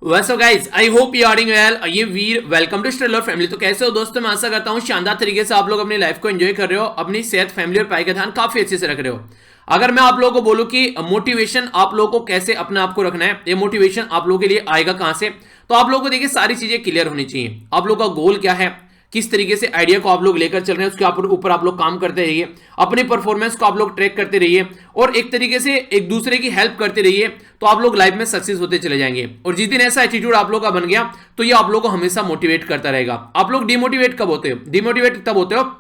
वैसे guys I hope you are doing well. ये Veer welcome to Stellar family. तो कैसे हो दोस्तों, मैं आशा करता हूं शानदार तरीके से आप लोग अपनी लाइफ को एंजॉय कर रहे हो, अपनी सेहत, फैमिली और पढ़ाई का ध्यान काफी अच्छे से रख रहे हो। अगर मैं आप लोगों को बोलूं कि मोटिवेशन आप लोगों को कैसे अपने आप को रखना है, ये मोटिवेशन आप लोगों के लिए आएगा कहां से, तो आप लोगों को देखिए सारी चीजें क्लियर होनी चाहिए। आप लोगों का गोल क्या है, किस तरीके से आइडिया को आप लोग लेकर चल रहे हैं, उसके ऊपर आप लोग काम करते रहिए। अपनी परफॉर्मेंस को आप लोग ट्रैक करते रहिए और एक तरीके से एक दूसरे की हेल्प करते रहिए, तो आप लोग लाइफ में सक्सेस होते चले जाएंगे। और जिस दिन ऐसा एटीट्यूड आप लोग का बन गया तो ये आप लोग को हमेशा मोटिवेट करता रहेगा। आप लोग डिमोटिवेट कब होते हो? डिमोटिवेट तब होते हो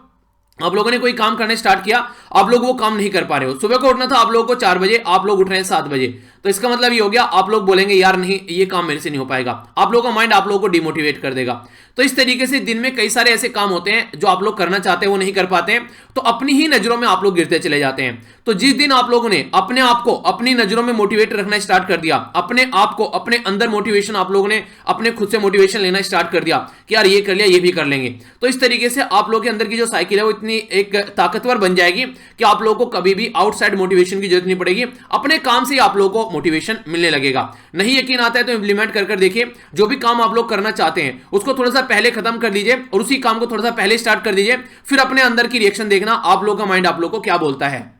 आप लोगों ने कोई काम करने स्टार्ट किया, आप लोग वो काम नहीं कर पा रहे हो। सुबह को उठना था आप लोगों को 4 बजे, आप लोग उठ रहे हैं 7 बजे, तो इसका मतलब ये हो गया आप लोग बोलेंगे यार नहीं ये काम मेरे से नहीं हो पाएगा। आप लोगों का माइंड आप लोगों को डिमोटिवेट कर देगा। तो इस तरीके से दिन में कई सारे ऐसे काम होते हैं जो आप लोग करना चाहते हैं वो नहीं कर पाते हैं, तो अपनी ही नजरों में आप लोग गिरते चले जाते हैं। तो जिस दिन आप लोगों ने अपने आप को अपनी नजरों में मोटिवेट रखना स्टार्ट कर दिया, अपने आप को अपने अंदर मोटिवेशन आप लोगों ने अपने खुद से मोटिवेशन लेना स्टार्ट कर दिया कि यार ये कर लिया ये भी कर लेंगे, तो इस तरीके से आप लोगों के अंदर की जो साइकिल है वो इतनी एक ताकतवर बन जाएगी कि आप लोगों को कभी भी आउटसाइड मोटिवेशन की जरूरत नहीं पड़ेगी। अपने काम से आप लोगों को मोटिवेशन मिलने लगेगा। नहीं यकीन आता है तो इंप्लीमेंट कर देखिए। जो भी काम आप लोग करना चाहते हैं उसको थोड़ा सा पहले खत्म कर लीजिए और उसी काम को थोड़ा सा पहले स्टार्ट कर दीजिए, फिर अपने अंदर की रिएक्शन देखना आप लोगों का माइंड आप लोगों को क्या बोलता है।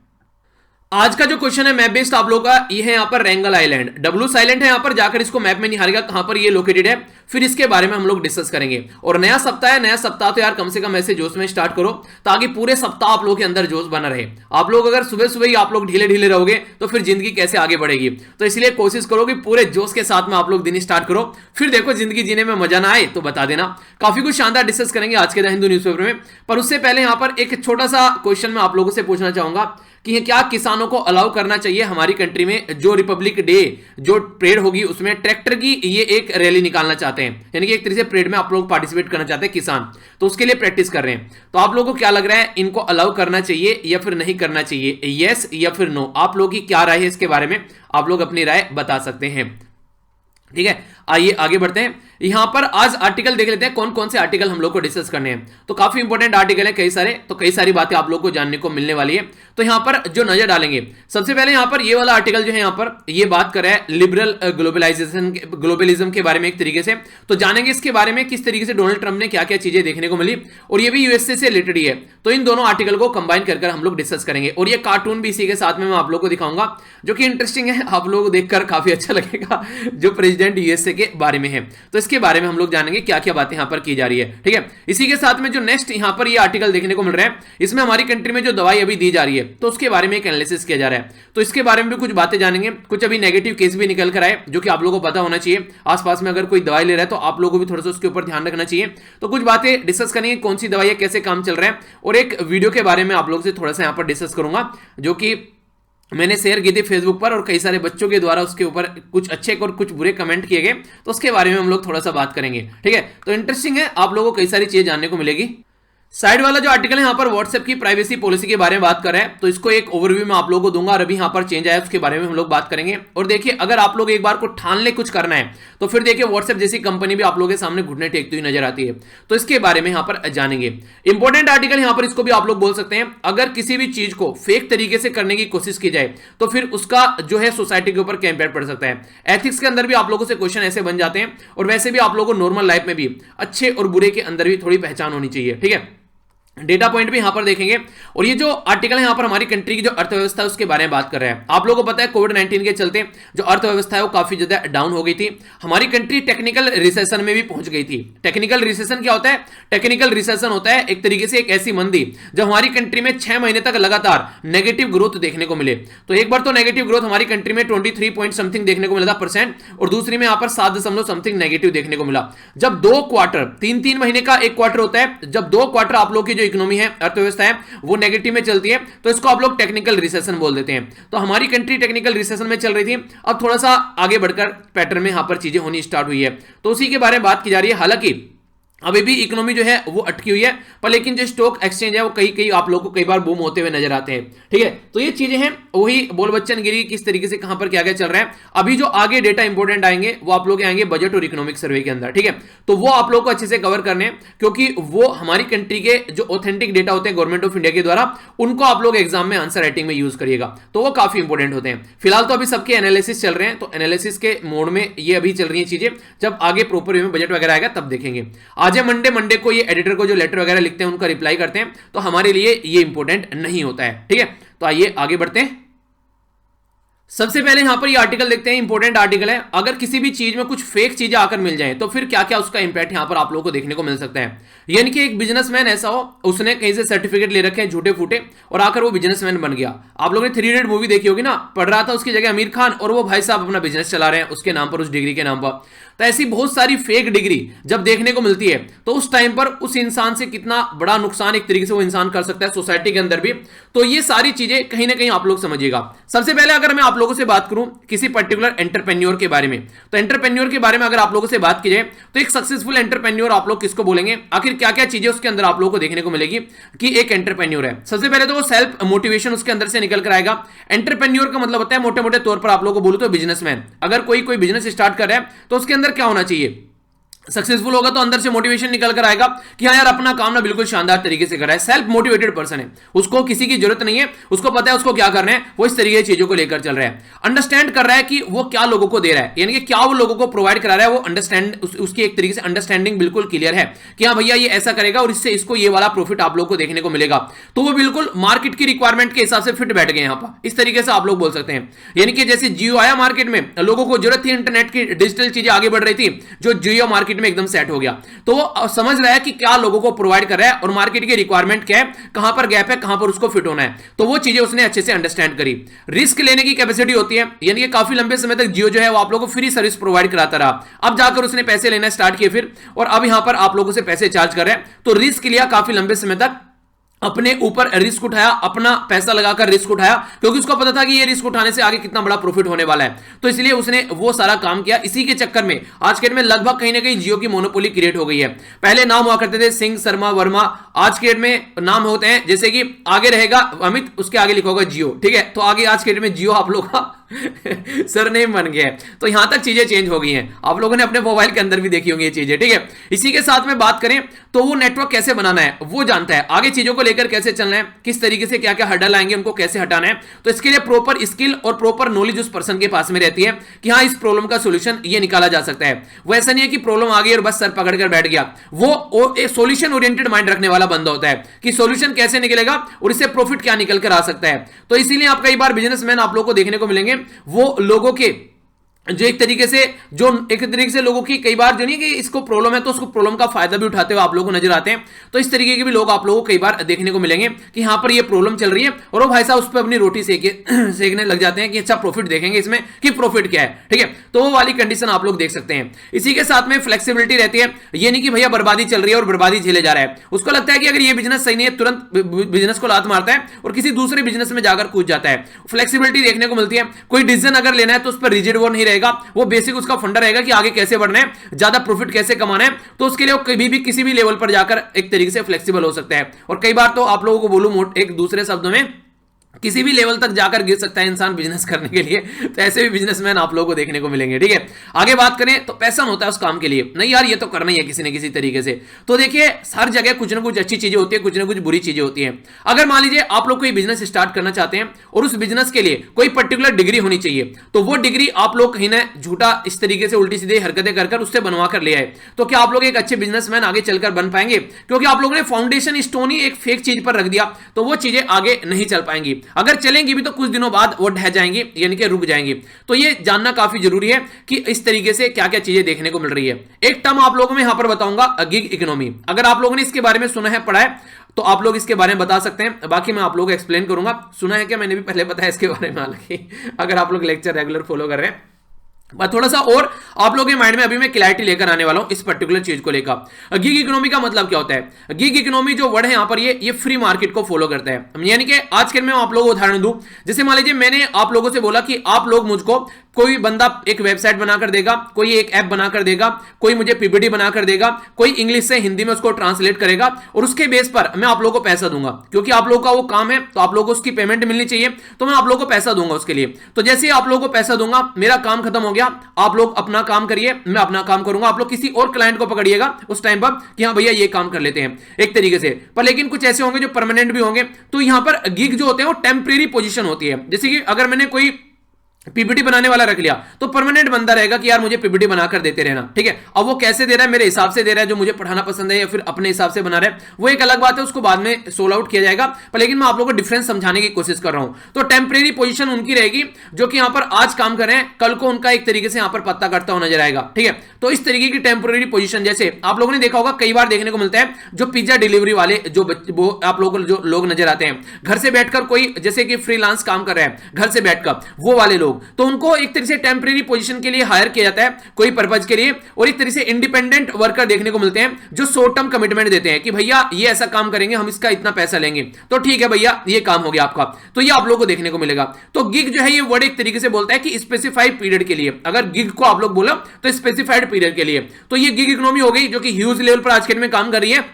आज का जो क्वेश्चन है मैप बेस्ड आप लोगों का, ये है यहाँ पर रेंगल आइलैंड। डब्लू साइलेंट है यहाँ पर, जाकर इसको मैप में नहीं हारेगा कहां पर ये लोकेटेड है, फिर इसके बारे में हम लोग डिस्कस करेंगे। और नया सप्ताह है, नया सप्ताह तो यार कम से कम ऐसे जोश में स्टार्ट करो ताकि पूरे सप्ताह आप लोगों के अंदर जोश बना रहे। आप लोग अगर सुबह सुबह ही आप लोग ढीले ढीले रहोगे तो फिर जिंदगी कैसे आगे बढ़ेगी। तो इसलिए कोशिश करो कि पूरे जोश के साथ में आप लोग दिन स्टार्ट करो, फिर देखो जिंदगी जीने में मजा ना आए तो बता देना। काफी कुछ शानदार डिस्कस करेंगे आज के द हिंदू न्यूज़पेपर में, पर उससे पहले यहाँ पर एक छोटा सा क्वेश्चन मैं आप लोगों से पूछना चाहूंगा कि क्या किसानों को अलाउ करना चाहिए हमारी कंट्री में जो रिपब्लिक डे जो परेड होगी उसमें ट्रैक्टर की ये एक रैली निकालना चाहते हैं, यानी कि एक तरीके से परेड में आप लोग पार्टिसिपेट करना चाहते हैं किसान, तो उसके लिए प्रैक्टिस कर रहे हैं। तो आप लोगों को क्या लग रहा है, इनको अलाउ करना चाहिए या फिर नहीं करना चाहिए, यस या फिर नो? आप लोगों की क्या राय है इसके बारे में, आप लोग अपनी राय बता सकते हैं। ठीक है, आइए आगे बढ़ते हैं। यहां पर आज आर्टिकल देख लेते हैं कौन कौन से आर्टिकल हम लोग को डिस्कस करने हैं। तो काफी इंपॉर्टेंट आर्टिकल है कई सारे, तो कई सारी बातें आप लोग को जानने को मिलने वाली है। तो यहां पर जो नजर डालेंगे, सबसे पहले यहां पर ये वाला आर्टिकल जो है यहां पर ये बात कर रहा है लिबरल ग्लोबलिज्म के बारे में एक तरीके से। तो जानेंगे इसके बारे में किस तरीके से डोनाल्ड ट्रंप ने क्या क्या चीजें देखने को मिली, और ये भी यूएसए से रिलेटेड ही है। तो इन दोनों आर्टिकल को कंबाइन कर हम लोग डिस्कस करेंगे, और ये कार्टून भी इसी के साथ में मैं आप लोग को दिखाऊंगा जो कि इंटरेस्टिंग है, आप लोग को देखकर काफी अच्छा लगेगा, जो प्रेसिडेंट यूएसए के बारे में है। तो इसके बारे में हम लोग जानेंगे क्या क्या बातें यहां पर की जा रही है। ठीक है, इसी के साथ में जो नेक्स्ट यहां पर ये आर्टिकल देखने को मिल रहा है, इसमें हमारी कंट्री में जो दवाई अभी दी जा रही है तो उसके बारे में एक एनालिसिस किया जा रहा है। तो इसके बारे में भी कुछ बातें जानेंगे। कुछ अभी नेगेटिव केस भी निकल कर आए जो कि आप लोगों को पता होना चाहिए। आसपास में अगर कोई दवाई ले रहा है तो आप लोगों को भी थोड़ा सा उसके ऊपर ध्यान रखना चाहिए। तो कुछ बातें डिस्कस करेंगे, कौन सी दवाई है, कैसे काम चल रहा है, और एक वीडियो के बारे में आप लोगों से थोड़ा सा यहां पर डिस्कस करूंगा जो कि मैंने शेयर की थी फेसबुक पर, और कई सारे बच्चों के द्वारा उसके ऊपर कुछ अच्छे और कुछ बुरे कमेंट किए गए, तो उसके बारे में हम लोग थोड़ा सा बात करेंगे। ठीक है, तो इंटरेस्टिंग है, आप लोगों को कई सारी चीजें जानने को मिलेगी। साइड वाला जो आर्टिकल है यहाँ पर व्हाट्सएप की प्राइवेसी पॉलिसी के बारे में बात कर रहे हैं, तो इसको एक ओवरव्यू में आप लोगों को दूंगा, और अभी यहाँ पर चेंज आया उसके बारे में हम लोग बात करेंगे। और देखिए अगर आप लोग एक बार को ठान ले कुछ करना है तो फिर देखिए व्हाट्सएप जैसी कंपनी भी आप लोगों के सामने घुटने टेकती हुई नजर आती है, तो इसके बारे में यहाँ पर जानेंगे। इंपॉर्टेंट आर्टिकल यहाँ पर, इसको भी आप लोग बोल सकते हैं, अगर किसी भी चीज को फेक तरीके से करने की कोशिश की जाए तो फिर उसका जो है सोसाइटी के ऊपर क्या इंपैक्ट पड़ सकता है। एथिक्स के अंदर भी आप लोगों से क्वेश्चन ऐसे बन जाते हैं, और वैसे भी आप लोगों को नॉर्मल लाइफ में भी अच्छे और बुरे के अंदर भी थोड़ी पहचान होनी चाहिए। ठीक है, डेटा पॉइंट भी यहां पर देखेंगे। और ये जो आर्टिकल है यहां पर हमारी कंट्री की जो अर्थव्यवस्था है उसके बारे में बात कर रहे हैं। आप लोगों को पता है कोविड-19 के चलते जो अर्थव्यवस्था है वो काफी ज्यादा डाउन हो गई थी, हमारी कंट्री टेक्निकल रिसेशन में भी पहुंच गई थी। टेक्निकल रिसेशन क्या होता है? टेक्निकल रिसेशन होता है एक तरीके से एक ऐसी मंदी जब हमारी कंट्री में 6 महीने तक लगातार नेगेटिव ग्रोथ देखने को मिले। तो एक बार तो नेगेटिव ग्रोथ हमारी कंट्री में 23 पॉइंट समथिंग देखने को मिला था परसेंट, और दूसरी में यहां पर 7 दशमलव समथिंग नेगेटिव देखने को मिला। जब 2 क्वार्टर, 3-3 महीने का एक क्वार्टर होता है, जब 2 क्वार्टर आप लोग की जो इकोनॉमी है, अर्थव्यवस्था है, वो नेगेटिव में चलती है, तो इसको आप लोग टेक्निकल रिसेशन बोल देते हैं। तो हमारी कंट्री टेक्निकल रिसेशन में चल रही थी, अब थोड़ा सा आगे बढ़कर पैटर्न में यहां पर चीजें होनी स्टार्ट हुई है, तो उसी के बारे में बात की जा रही है। हालांकि अभी भी इकोनॉमी जो है वो अटकी हुई है, पर लेकिन जो स्टॉक एक्सचेंज है वो कई कई आप लोगों को कई बार बूम होते हुए नजर आते हैं। ठीक है, तो ये चीजें हैं, वही बोल बच्चन गिरी किस तरीके से कहां पर क्या क्या चल रहा है। अभी जो आगे डेटा इंपॉर्टेंट आएंगे वो आप लोग आएंगे बजट और इकोनॉमिक सर्वे के अंदर। ठीक है, तो वो आप लोग को अच्छे से कवर करने हैं, क्योंकि वो हमारी कंट्री के जो ऑथेंटिक डेटा होते हैं गवर्नमेंट ऑफ इंडिया के द्वारा, उनको आप लोग एग्जाम में आंसर राइटिंग में यूज करिएगा, तो वो काफी इंपॉर्टेंट होते हैं। फिलहाल तो अभी सबके एनालिसिस चल रहे हैं, तो एनालिसिस के मोड में ये अभी चल रही है चीजें, जब आगे प्रॉपर वे में बजट वगैरह आएगा तब देखेंगे। आज है मंडे को ये एडिटर को जो लेटर वगैरह लिखते हैं उनका रिप्लाई करते हैं, तो हमारे लिए ये इंपॉर्टेंट नहीं होता है। ठीक है, तो आइए आगे बढ़ते हैं। सबसे पहले यहां पर ये आर्टिकल देखते हैं, इंपॉर्टेंट आर्टिकल है। अगर किसी भी चीज में कुछ फेक चीजें आकर मिल जाए तो फिर क्या क्या उसका इंपैक्ट यहां पर आप लोगों को देखने को मिल सकता है। यानी कि एक बिजनेसमैन ऐसा हो, उसने कहीं से सर्टिफिकेट ले रखे हैं झूठे फूटे और आकर वो बिजनेसमैन बन गया। आप लोगों ने 3 इडियट मूवी देखी होगी ना, पढ़ रहा था उसकी जगह आमिर खान और वो भाई साहब अपना बिजनेस चला रहे हैं उसके नाम पर, उस डिग्री के नाम पर। तो ऐसी बहुत सारी फेक डिग्री जब देखने को मिलती है तो उस टाइम पर उस इंसान से कितना बड़ा नुकसान एक तरीके से वो इंसान कर सकता है सोसाइटी के अंदर भी। तो ये सारी चीजें कहीं ना कहीं आप लोग समझिएगा। सबसे पहले अगर मैं आप लोगों से बात करूं किसी पर्टिकुलर एंटरप्रेन्योर के बारे में, तो एंटरप्रेन्योर के बारे में अगर आप लोगों से बात की जाए तो एक सक्सेसफुल एंटरप्रेन्योर आप लोग किसको बोलेंगे, आखिर क्या क्या चीजें उसके अंदर आप लोगों को देखने को मिलेगी कि एक एंटरप्रेन्योर है। सबसे पहले तो वो सेल्फ मोटिवेशन उसके अंदर से निकल कर आएगा। एंटरप्रेन्योर का मतलब होता है मोटे मोटे तौर पर आप लोगों को बोलूं तो बिजनेसमैन। अगर कोई बिजनेस स्टार्ट कर रहा है तो उसके अंदर क्या होना चाहिए, सक्सेसफुल होगा तो अंदर से मोटिवेशन निकल कर आएगा कि हाँ यार अपना काम ना बिल्कुल शानदार तरीके से कर रहा है। सेल्फ मोटिवेटेड पर्सन है, उसको किसी की जरूरत नहीं है, उसको पता है उसको क्या करना है, वो इस तरीके की चीजों को लेकर चल रहा है। अंडरस्टैंड कर रहा है कि वो क्या लोगों को दे रहा है, यानी कि क्या वो लोगों को प्रोवाइड करा रहा है, वो अंडरस्टैंड उसकी एक तरीके से अंडरस्टैंडिंग बिल्कुल क्लियर है कि हाँ भैया ये ऐसा करेगा और इससे इसको ये वाला प्रॉफिट आप लोग को देखने को मिलेगा। तो वो बिल्कुल मार्केट की रिक्वायरमेंट के हिसाब से फिट बैठ गए यहाँ पर, इस तरीके से आप लोग बोल सकते हैं। यानी कि जैसे जियो आया मार्केट में, लोगों को जरूरत थी इंटरनेट की, डिजिटल चीजें आगे बढ़ रही थी, जो जियो मार्केट में एकदम सेट हो गया। तो वो समझ रहा है कि क्या लोगों को प्रोवाइड कर रहा है और मार्केट की रिक्वायरमेंट क्या है, कहां पर गैप है, कहां पर उसको फिट होना है। तो वो चीजें उसने अच्छे से अंडरस्टैंड करी। रिस्क लेने की कैपेसिटी होती है, यानी कि काफी लंबे समय तक जियो जो है वो आप लोगों को फ्री सर्विस प्रोवाइड कराता रहा, अब जाकर उसने पैसे लेना स्टार्ट किए फिर, और अब यहां पर आप लोगों से पैसे चार्ज कर रहे हैं। तो रिस्क लिया, काफी लंबे समय तक अपने ऊपर रिस्क उठाया, अपना पैसा लगाकर रिस्क उठाया, क्योंकि उसको पता था कि ये रिस्क उठाने से आगे कितना बड़ा प्रॉफिट होने वाला है। तो इसलिए उसने वो सारा काम किया। इसी के चक्कर में आज के डेट में लगभग कहीं ना कहीं जियो की मोनोपोली क्रिएट हो गई है। पहले नाम हुआ करते थे सिंह, शर्मा, वर्मा, आज के डेट में नाम होते हैं जैसे कि आगे रहेगा अमित, उसके आगे लिखा होगा जियो। ठीक है, तो आगे आज के डेट में जियो आप लोग का सरनेम बन गया है। तो यहां तक चीजें चेंज हो गई हैं, आप लोगों ने अपने मोबाइल के अंदर भी देखी होंगी ये चीजें। ठीक है, इसी के साथ में बात करें तो वो नेटवर्क कैसे बनाना है वो जानता है, आगे चीजों को लेकर कैसे चलना है, किस तरीके से क्या क्या हर्डल आएंगे उनको कैसे हटाना है। तो इसके लिए प्रॉपर स्किल और प्रॉपर नॉलेज उस पर्सन के पास में रहती है कि हाँ इस प्रॉब्लम का सोल्यूशन ये निकाला जा सकता है। वो ऐसा नहीं है कि प्रॉब्लम आ गई और बस सर पकड़ कर बैठ गया, वो एक सोल्यूशन ओरिएंटेड माइंड रखने वाला बंदा होता है कि सोल्यूशन कैसे निकलेगा और इससे प्रॉफिट क्या निकल कर आ सकता है। तो इसीलिए आप कई बार बिजनेसमैन आप लोग को देखने को मिलेंगे, वो लोगों के जो एक तरीके से लोगों की कई बार जो नहीं कि इसको प्रॉब्लम है तो उसको प्रॉब्लम का फायदा भी उठाते हुए आप लोगों को नजर आते हैं। तो इस तरीके के भी लोग आप लोगों को कई बार देखने को मिलेंगे कि यहां पर ये प्रॉब्लम चल रही है और वो भाई साहब उस पर अपनी रोटी सेकने लग जाते हैं कि अच्छा प्रॉफिट देखेंगे इसमें कि प्रॉफिट क्या है। ठीक है, तो वो वाली कंडीशन आप लोग देख सकते हैं। इसी के साथ में फ्लेक्सिबिलिटी रहती है, ये नहीं कि भैया बर्बादी चल रही है और बर्बादी झेले जा रहा है, उसको लगता है कि अगर ये बिजनेस सही नहीं है तुरंत बिजनेस को लात मारता है और किसी दूसरे बिजनेस में जाकर कूद जाता है। फ्लेक्सिबिलिटी देखने को मिलती है, कोई डिसीजन अगर लेना है तो उस पर रिजिड वो नहीं रहेगा, वो बेसिक उसका फंडा रहेगा कि आगे कैसे बढ़ना है, ज्यादा प्रॉफिट कैसे कमाना है। तो उसके लिए वो कभी भी किसी भी लेवल पर जाकर एक तरीके से फ्लेक्सिबल हो सकता है। और कई बार तो आप लोगों को बोलूं एक दूसरे शब्दों में किसी भी लेवल तक जाकर गिर सकता है इंसान बिजनेस करने के लिए। तो ऐसे भी बिजनेसमैन आप लोगों को देखने को मिलेंगे। ठीक है, आगे बात करें तो पैसा होता है उस काम के लिए, नहीं यार ये तो करना ही है किसी न किसी तरीके से। तो देखिए हर जगह कुछ ना कुछ अच्छी चीजें होती है, कुछ ना कुछ बुरी चीजें होती हैं। अगर मान लीजिए आप लोग कोई बिजनेस स्टार्ट करना चाहते हैं और उस बिजनेस के लिए कोई पर्टिकुलर डिग्री होनी चाहिए, तो वो डिग्री आप लोग कहीं ना झूठा इस तरीके से उल्टी सीधी हरकतें कर उससे बनवा कर ले आए, तो क्या आप लोग एक अच्छे बिजनेसमैन आगे चलकर बन पाएंगे? क्योंकि आप लोगों ने फाउंडेशन स्टोन ही एक फेक चीज पर रख दिया, तो वो चीजें आगे नहीं चल पाएंगी। अगर चलेंगी भी तो कुछ दिनों बाद वो ढह जाएंगी, यानी कि रुक जाएंगी। तो ये जानना काफी जरूरी है कि इस तरीके से क्या क्या चीजें देखने को मिल रही है। एक टर्म आप लोगों में यहां पर बताऊंगा, गिग इकोनॉमी। अगर आप लोगों ने इसके बारे में सुना है, पढ़ा है, तो आप लोग इसके बारे में बता सकते हैं, बाकी मैं आप लोगों को एक्सप्लेन करूंगा। सुना है क्या? मैंने भी पहले बताया इसके बारे में, हालांकि अगर आप लोग लेक्चर रेगुलर फॉलो कर रहे हैं। थोड़ा सा और आप लोगों के माइंड में अभी मैं क्लैरिटी लेकर आने वाला हूं इस पर्टिकुलर चीज को लेकर। गिग इकोनॉमी का मतलब क्या होता है? गिग इकोनॉमी जो वर्ड है यहां पर ये फ्री मार्केट को फॉलो करता है। यानी कि आज के मैं आप लोगों को उदाहरण दूं, जैसे मान लीजिए मैंने आप लोगों से बोला कि आप लोग मुझको, कोई बंदा एक वेबसाइट बनाकर देगा, कोई एक ऐप बनाकर देगा, कोई मुझे पीपीटी बनाकर देगा, कोई इंग्लिश से हिंदी में उसको ट्रांसलेट करेगा और उसके बेस पर मैं आप लोगों को पैसा दूंगा, क्योंकि आप लोगों का वो काम है तो आप लोगों को उसकी पेमेंट मिलनी चाहिए, तो मैं आप लोगों को पैसा दूंगा उसके लिए। तो जैसे ही आप लोगों को पैसा दूंगा, मेरा काम खत्म हो गया, आप लोग अपना काम करिए, मैं अपना काम करूंगा, आप लोग किसी और क्लाइंट को पकड़िएगा उस टाइम पर कि हाँ भैया ये काम कर लेते हैं एक तरीके से। पर लेकिन कुछ ऐसे होंगे जो परमानेंट भी होंगे। तो यहां पर गिग जो होते हैं वो टेम्परेरी पोजीशन होती है। जैसे कि अगर मैंने कोई पीपीटी बनाने वाला रख लिया तो परमानेंट बंदा रहेगा कि यार मुझे पीपीटी बनाकर देते रहना, ठीक है। अब वो कैसे दे रहा है? मेरे हिसाब से दे रहा है, जो मुझे पढ़ाना पसंद है, या फिर अपने हिसाब से बना रहा है, वो एक अलग बात है, उसको बाद में सोल्व आउट किया जाएगा। पर लेकिन मैं आप लोगों को डिफरेंस समझाने की कोशिश कर रहा हूं। तो टेम्परेरी पोजीशन उनकी रहेगी जो कि यहां पर आज काम कर रहे हैं, कल को उनका एक तरीके से यहां पर पत्ता करता हुआ नजर आएगा, ठीक है। तो इस तरीके की टेम्परेरी पोजीशन, जैसे आप लोगों ने देखा होगा कई बार देखने को मिलता है, जो पिज्जा डिलीवरी वाले वो आप लोगों को जो लोग नजर आते हैं, घर से बैठकर कोई जैसे कि फ्रीलांस काम कर रहे हैं घर से बैठकर, वो वाले लोग, तो उनको एक तरह से टेम्परेरी पोजीशन के लिए हायर किया जाता है कोई पर्पज के लिए। और एक तरह से इंडिपेंडेंट वर्कर देखने को मिलते हैं जो शॉर्ट टर्म कमिटमेंट देते हैं कि भैया ये ऐसा काम करेंगे, हम इसका इतना पैसा लेंगे, तो ठीक है भैया ये काम हो गया आपका। तो ये आप लोगों को देखने को मिलेगा। तो गिग जो है ये वर्ड एक तरीके से बोलता है कि स्पेसिफाइड पीरियड के लिए, अगर गिग को आप लोग बोलो तो स्पेसिफाइड पीरियड के लिए। तो ये गिग इकोनॉमी हो गई जो कि ह्यूज लेवल पर आज के में काम कर रही है,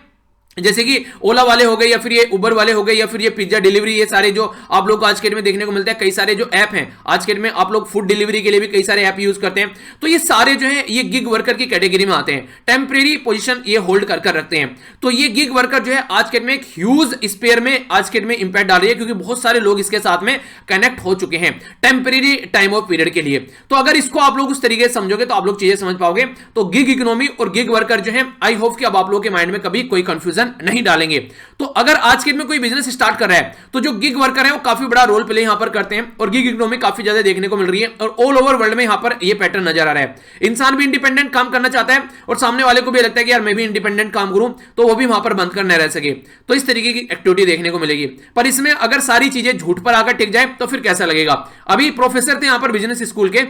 जैसे कि ओला वाले हो गए, या फिर ये उबर वाले हो गए, या फिर ये पिज्जा डिलीवरी, ये सारे जो आप लोग को आज के डेट में देखने को मिलते हैं। कई सारे जो ऐप हैं आज के डेट में, आप लोग फूड डिलीवरी के लिए भी कई सारे ऐप यूज करते हैं। तो ये सारे जो है ये गिग वर्कर की कैटेगरी में आते हैं, टेम्परेरी पोजीशन ये होल्ड कर रखते हैं। तो ये गिग वर्कर जो है आज के डेट में एक ह्यूज स्पेयर में आज के डेट में इंपैक्ट डाल रही है, क्योंकि बहुत सारे लोग इसके साथ में कनेक्ट हो चुके हैं टेम्परेरी टाइम ऑफ पीरियड के लिए। तो अगर इसको आप लोग उस तरीके से समझोगे तो आप लोग चीजें समझ पाओगे। तो गिग इकोनॉमी और गिग वर्कर जो है, आई होप कि अब आप लोगों के माइंड में कभी कोई कंफ्यूजन नहीं डालेंगे। तो अगर आज के दिन में कोई बिजनेस स्टार्ट कर रहा है तो जो गिग वर्कर है वो काफी बड़ा रोल प्ले यहां पर करते हैं, और गिग इकोनॉमी काफी ज्यादा देखने को मिल रही है, और ऑल ओवर वर्ल्ड में यहां पर ये पैटर्न नजर आ रहा है। इंसान भी इंडिपेंडेंट काम करना चाहता है, और सामने वाले को भी लगता है कि यार मैं भी इंडिपेंडेंट काम करूं, तो वो भी वहां पर बंद कर न रह सके। तो इस तरीके की एक्टिविटी देखने को मिलेगी। पर इसमें अगर सारी चीजें झूठ पर आकर टिक जाए तो फिर कैसा लगेगा? अभी प्रोफेसर थे यहां पर बिजनेस स्कूल के,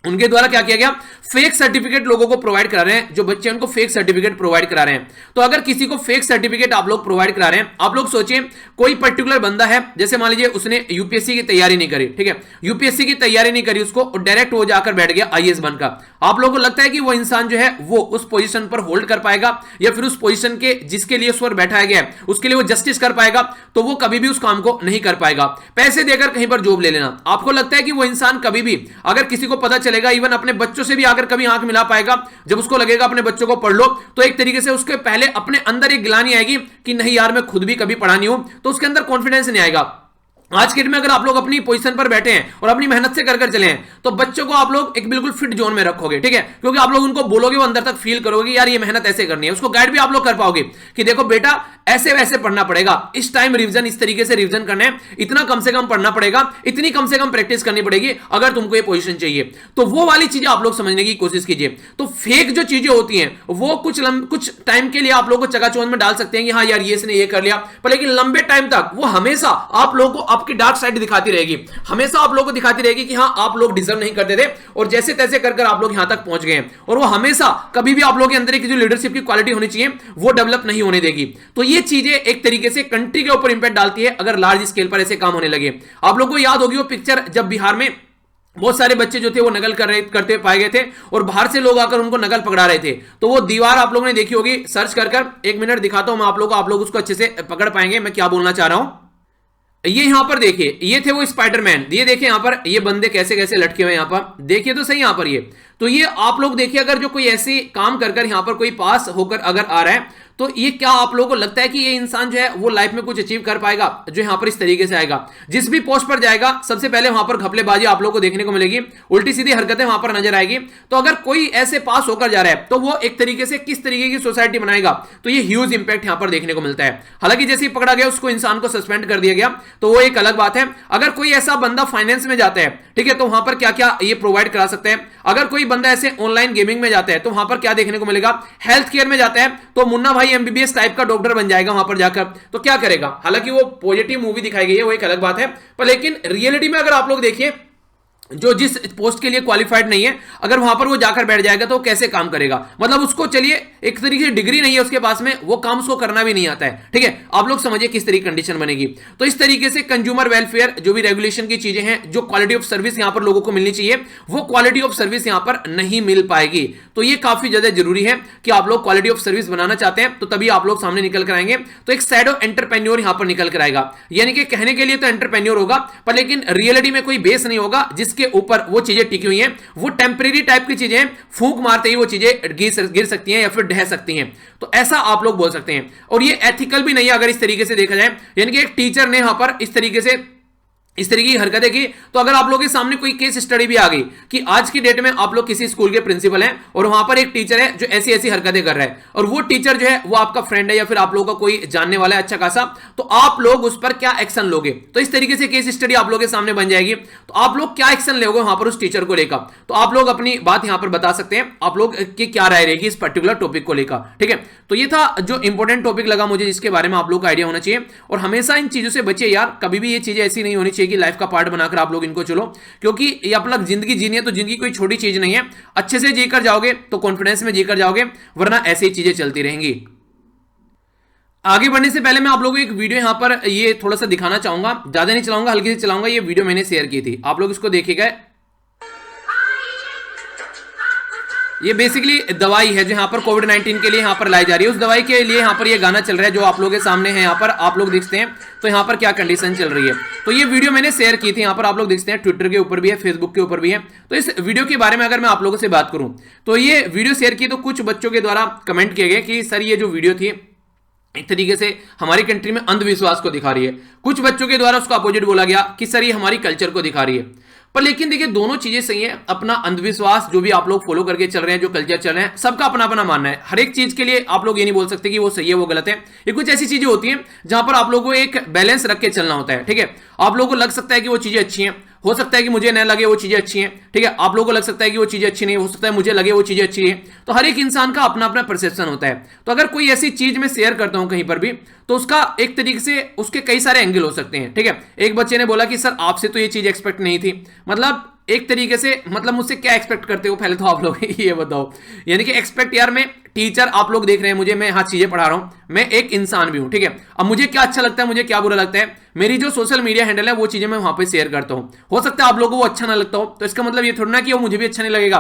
उनके द्वारा क्या किया गया, फेक सर्टिफिकेट लोगों को प्रोवाइड करा रहे हैं, जो बच्चे उनको फेक सर्टिफिकेट प्रोवाइड करा रहे हैं। तो अगर किसी को फेक सर्टिफिकेट आप लोग प्रोवाइड करा रहे हैं, आप लोग सोचिए कोई पर्टिकुलर बंदा है, जैसे मान लीजिए उसने यूपीएससी की तैयारी नहीं करी, ठीक है, यूपीएससी की तैयारी नहीं करी उसको, और डायरेक्ट वो जाकर बैठ गया आईएएस बनकर। आप लोगों को लगता है कि वो इंसान जो है वो उस पोजीशन पर होल्ड कर पाएगा, या फिर उस पोजीशन के जिसके लिए उस पर बैठाया गया है उसके लिए वो जस्टिस कर पाएगा? तो वो कभी भी उस काम को नहीं कर पाएगा। पैसे देकर कहीं पर जॉब ले लेना, आपको लगता है कि वो इंसान कभी भी, अगर किसी को पता चलेगा, इवन अपने बच्चों से भी आकर कभी आंख मिला पाएगा? जब उसको लगेगा अपने बच्चों को पढ़ लो, तो एक तरीके से उसके पहले अपने अंदर एक ग्लानि आएगी कि नहीं यार मैं खुद भी कभी पढ़ा नहीं हूं, तो उसके अंदर कॉन्फिडेंस नहीं आएगा। आज के दिन में अगर आप लोग अपनी पोजीशन पर बैठे हैं और अपनी मेहनत से कर चले हैं, तो बच्चों को आप लोग एक बिल्कुल फिट जोन में रखोगे, ठीक है, क्योंकि आप लोग उनको बोलोगे, वो अंदर तक फील करोगे यार ये मेहनत ऐसे करनी है। उसको गाइड भी आप लोग कर पाओगे कि देखो बेटा ऐसे वैसे पढ़ना पड़ेगा, इस टाइम रिवीजन इस तरीके से रिवीजन करना है, इतना कम से कम पढ़ना पड़ेगा, इतनी कम से कम प्रैक्टिस करनी पड़ेगी अगर तुमको ये पोजीशन चाहिए। तो वो वाली चीजें आप लोग समझने की कोशिश कीजिए। तो फेक जो चीजें होती हैं वो कुछ टाइम के लिए आप लोग को चकाचौंध में डाल सकते हैं कि हाँ यार ये इसने ये कर लिया, पर लेकिन लंबे टाइम तक वो हमेशा आप लोगों को आपकी डार्क साइड दिखाती रहेगी, हमेशा आप लोगों को दिखाती रहेगी कि हाँ आप लोग डिजर्व नहीं करते थे, और जैसे तैसे कर आप लोग यहां तक पहुंच गए। और वो हमेशा कभी भी आप लोगों के अंदर एक जो लीडरशिप की क्वालिटी होनी चाहिए वो डेवलप नहीं होने देगी। तो ये चीजें एक तरीके से कंट्री के ऊपर इंपैक्ट डालती है अगर लार्ज स्केल पर ऐसे काम होने लगे। आप लोगों को याद होगी वो पिक्चर, जब बिहार में बहुत सारे बच्चे जो थे वो नकल करते पाए गए थे, और बाहर से लोग आकर उनको नकल पकड़ा रहे थे। तो वो दीवार आप लोगों ने देखी होगी, सर्च कर 1 मिनट दिखाता हूं मैं आप लोगों को, आप लोग उसको अच्छे से पकड़ पाएंगे मैं क्या बोलना चाह रहा हूं। ये यहां पर देखिए, ये थे वो स्पाइडरमैन, ये देखिए यहां पर ये बंदे कैसे कैसे लटके हुए, यहां पर देखिए तो सही, यहां पर ये, तो ये आप लोग देखिए अगर जो कोई ऐसे काम कर यहां पर कोई पास होकर अगर आ रहा है, तो ये क्या आप लोगों को लगता है कि ये इंसान जो है वो लाइफ में कुछ अचीव कर पाएगा जो यहां पर इस तरीके से आएगा? जिस भी पोस्ट पर जाएगा सबसे पहले वहां पर घपलेबाजी आप लोगों को देखने को मिलेगी, उल्टी सीधी हरकतें वहां पर नजर आएगी। तो अगर कोई ऐसे पास होकर जा रहा है तो वो एक तरीके से किस तरीके की सोसाइटी बनाएगा, तो ये ह्यूज इंपैक्ट यहां पर देखने को मिलता है। हालांकि जैसे ही पकड़ा गया उसको इंसान को सस्पेंड कर दिया गया, तो वो एक अलग बात है। अगर कोई ऐसा बंदा फाइनेंस में जाता है, ठीक है, तो वहां पर क्या क्या ये प्रोवाइड करा सकते हैं। अगर कोई बंदा ऐसे ऑनलाइन गेमिंग में जाता है तो वहां पर क्या देखने को मिलेगा, हेल्थ केयर में जाता है तो मुन्ना भाई एमबीबीएस टाइप का डॉक्टर बन जाएगा वहां पर जाकर, तो क्या करेगा। हालांकि वो पॉजिटिव मूवी दिखाई गई है, वो एक अलग बात है, पर लेकिन रियलिटी में अगर आप लोग देखिए जो जिस पोस्ट के लिए क्वालिफाइड नहीं है, अगर वहां पर वो जाकर बैठ जाएगा तो कैसे काम करेगा? मतलब उसको चलिए एक तरीके से डिग्री नहीं है उसके पास में, वो काम उसको करना भी नहीं आता है। ठीक है, आप लोग समझिए किस तरीके कंडीशन बनेगी। तो इस तरीके से कंज्यूमर वेलफेयर जो भी रेगुलेशन की चीजें हैं, जो क्वालिटी ऑफ सर्विस यहां पर लोगों को मिलनी चाहिए, वो क्वालिटी ऑफ सर्विस यहां पर नहीं मिल पाएगी। तो ये काफी ज्यादा जरूरी है कि आप लोग क्वालिटी ऑफ सर्विस बनाना चाहते हैं तो तभी आप लोग सामने निकल कर आएंगे। तो एक शैडो एंटरप्रेन्योर यहां पर निकल कर आएगा, यानी कि कहने के लिए तो एंटरप्रेन्योर होगा पर लेकिन रियलिटी में कोई बेस नहीं होगा जिसके ऊपर वो चीजें टिकी हुई हैं। वो टेम्परेरी टाइप की चीजें, फूंक मारते ही वो चीजें गिर सकती हैं या फिर ढह सकती हैं। तो ऐसा आप लोग बोल सकते हैं, और ये एथिकल भी नहीं है अगर इस तरीके से देखा जाए। यानी कि एक टीचर ने यहां पर इस तरीके की हरकतें की, तो अगर आप लोगों के सामने कोई केस स्टडी भी आ गई कि आज की डेट में आप लोग किसी स्कूल के प्रिंसिपल हैं और वहां पर एक टीचर है जो ऐसी ऐसी हरकतें कर रहा है, और वो टीचर जो है वो आपका फ्रेंड है या फिर आप लोगों का कोई जानने वाला है अच्छा खासा, तो आप लोग उस पर क्या एक्शन लोगे? तो इस तरीके से केस स्टडी आप लोगों के सामने बन जाएगी। तो आप लोग क्या एक्शन लोगे वहां पर उस टीचर को लेकर? तो आप लोग अपनी बात यहां पर बता सकते हैं, आप लोग की क्या राय रहेगी इस पर्टिकुलर टॉपिक को लेकर। ठीक है, तो ये था जो इंपॉर्टेंट टॉपिक लगा मुझे, जिसके बारे में आप लोग का आइडिया होना चाहिए। और हमेशा इन चीजों से बचिए यार, कभी भी ये चीजें ऐसी नहीं होनी चाहिए कि लाइफ का पार्ट बना आप लोग इनको चलो, क्योंकि ये आप लोग जिंदगी जीनी है तो जिंदगी कोई छोटी चीज नहीं है। अच्छे से जीकर जाओगे तो कॉन्फिडेंस में जीकर जाओगे, वरना ऐसी ही चीजें चलती रहेंगी। आगे बढ़ने से पहले मैं आप लोगों को एक वीडियो यहां पर ये थोड़ा सा दिखाना चाहूंगा, ज्यादा नहीं चलाऊंगा, हल्की से चलाऊंगा। ये वीडियो मैंने शेयर की थी, आप लोग इसको देखिएगा। ये बेसिकली दवाई है जो यहाँ पर कोविड-19 के लिए यहाँ पर लाई जा रही है। उस दवाई के लिए यहाँ पर ये गाना चल रहा है जो आप लोगों के सामने है, यहाँ पर आप लोग देखते हैं। तो यहाँ पर क्या कंडीशन चल रही है, तो ये वीडियो मैंने शेयर की थी, यहाँ पर आप लोग देखते हैं, ट्विटर के ऊपर भी है, फेसबुक के ऊपर भी है। तो इस वीडियो के बारे में अगर मैं आप लोगों से बात करूं, तो ये वीडियो शेयर की तो कुछ बच्चों के द्वारा कमेंट किए गए कि सर ये जो वीडियो थी एक तरीके से हमारी कंट्री में अंधविश्वास को दिखा रही है। कुछ बच्चों के द्वारा उसको अपोजिट बोला गया कि सर ये हमारी कल्चर को दिखा रही है। पर लेकिन देखिए दोनों चीजें सही है। अपना अंधविश्वास जो भी आप लोग फॉलो करके चल रहे हैं, जो कल्चर चल रहे हैं, सबका अपना अपना मानना है। हर एक चीज के लिए आप लोग ये नहीं बोल सकते कि वो सही है वो गलत है। ये कुछ ऐसी चीजें होती हैं जहां पर आप लोगों को एक बैलेंस रख के चलना होता है। ठीक है, आप लोगों को लग सकता है कि वो चीजें अच्छी हैं, हो सकता है कि मुझे न लगे वो चीजें अच्छी हैं। ठीक है, आप लोगों को लग सकता है कि वो चीजें अच्छी नहीं, हो सकता है मुझे लगे वो चीजें अच्छी हैं। तो हर एक इंसान का अपना अपना परसेप्शन होता है। तो अगर कोई ऐसी चीज मैं शेयर करता हूं कहीं पर भी, तो उसका एक तरीके से उसके कई सारे एंगल हो सकते हैं। ठीक है, एक बच्चे ने बोला कि सर आपसे तो ये चीज एक्सपेक्ट नहीं थी। मतलब एक तरीके से मतलब मुझसे क्या एक्सपेक्ट करते हो पहले तो आप लोग ये बताओ। यानी कि एक्सपेक्ट यार, मैं टीचर, आप लोग देख रहे हैं मुझे, मैं यहाँ चीजें पढ़ा रहा हूं, मैं एक इंसान भी हूं। ठीक है, अब मुझे क्या अच्छा लगता है, मुझे क्या बुरा लगता है, मेरी जो सोशल मीडिया हैंडल है वो चीजें मैं वहां पे शेयर करता हूं। हो सकता है आप लोगों को वो अच्छा ना लगता हो, तो इसका मतलब ये थोड़ा ना कि वो मुझे भी अच्छा नहीं लगेगा,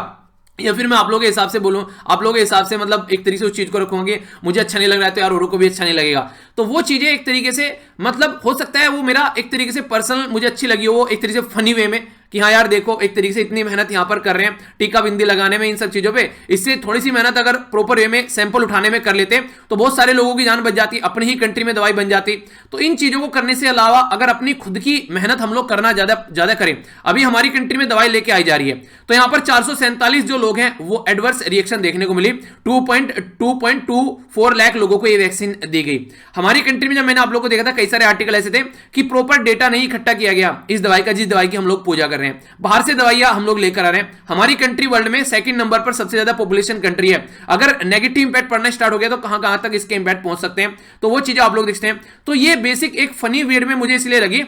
या फिर मैं आप लोगों के हिसाब से बोलूं, आप लोगों के हिसाब से मतलब एक तरीके से उस चीज को रखूंगे, मुझे अच्छा नहीं लग रहा है तो यार औरों को भी अच्छा नहीं लगेगा। तो वो चीजें एक तरीके से मतलब हो सकता है वो मेरा एक तरीके से पर्सनल मुझे अच्छी लगी हो, वो एक तरीके से फनी वे में कि हाँ यार देखो एक तरीके से इतनी मेहनत यहां पर कर रहे हैं टीका बिंदी लगाने में, इन सब चीजों पे, इससे थोड़ी सी मेहनत अगर प्रॉपर वे में सैंपल उठाने में कर लेते तो बहुत सारे लोगों की जान बच जाती, अपनी ही कंट्री में दवाई बन जाती। तो इन चीजों को करने से अलावा अगर अपनी खुद की मेहनत हम लोग करना ज्यादा करें, अभी हमारी कंट्री में दवाई लेके आई जा रही है, तो यहां पर 447 जो लोग हैं वो एडवर्स रिएक्शन देखने को मिली। 2.24 लाख लोगों को ये वैक्सीन दी गई। हमारी कंट्री में जब मैंने आप लोगों को देखा था, कई सारे आर्टिकल ऐसे थे कि प्रॉपर डेटा नहीं इकट्ठा किया गया इस दवाई का, जिस दवाई की हम लोग पूजा कर रहे हैं। बाहर से दवाइयां हम लोग लेकर आ रहे हैं। हमारी कंट्री वर्ल्ड में सेकंड नंबर पर सबसे ज्यादा पॉपुलेशन कंट्री है। अगर नेगेटिव इंपैक्ट पड़ना स्टार्ट हो गया तो कहां कहां तक इसके इंपैक्ट पहुंच सकते हैं, तो वो चीजें आप लोग देखते हैं। तो ये बेसिक एक फनी वे में मुझे इसलिए लगी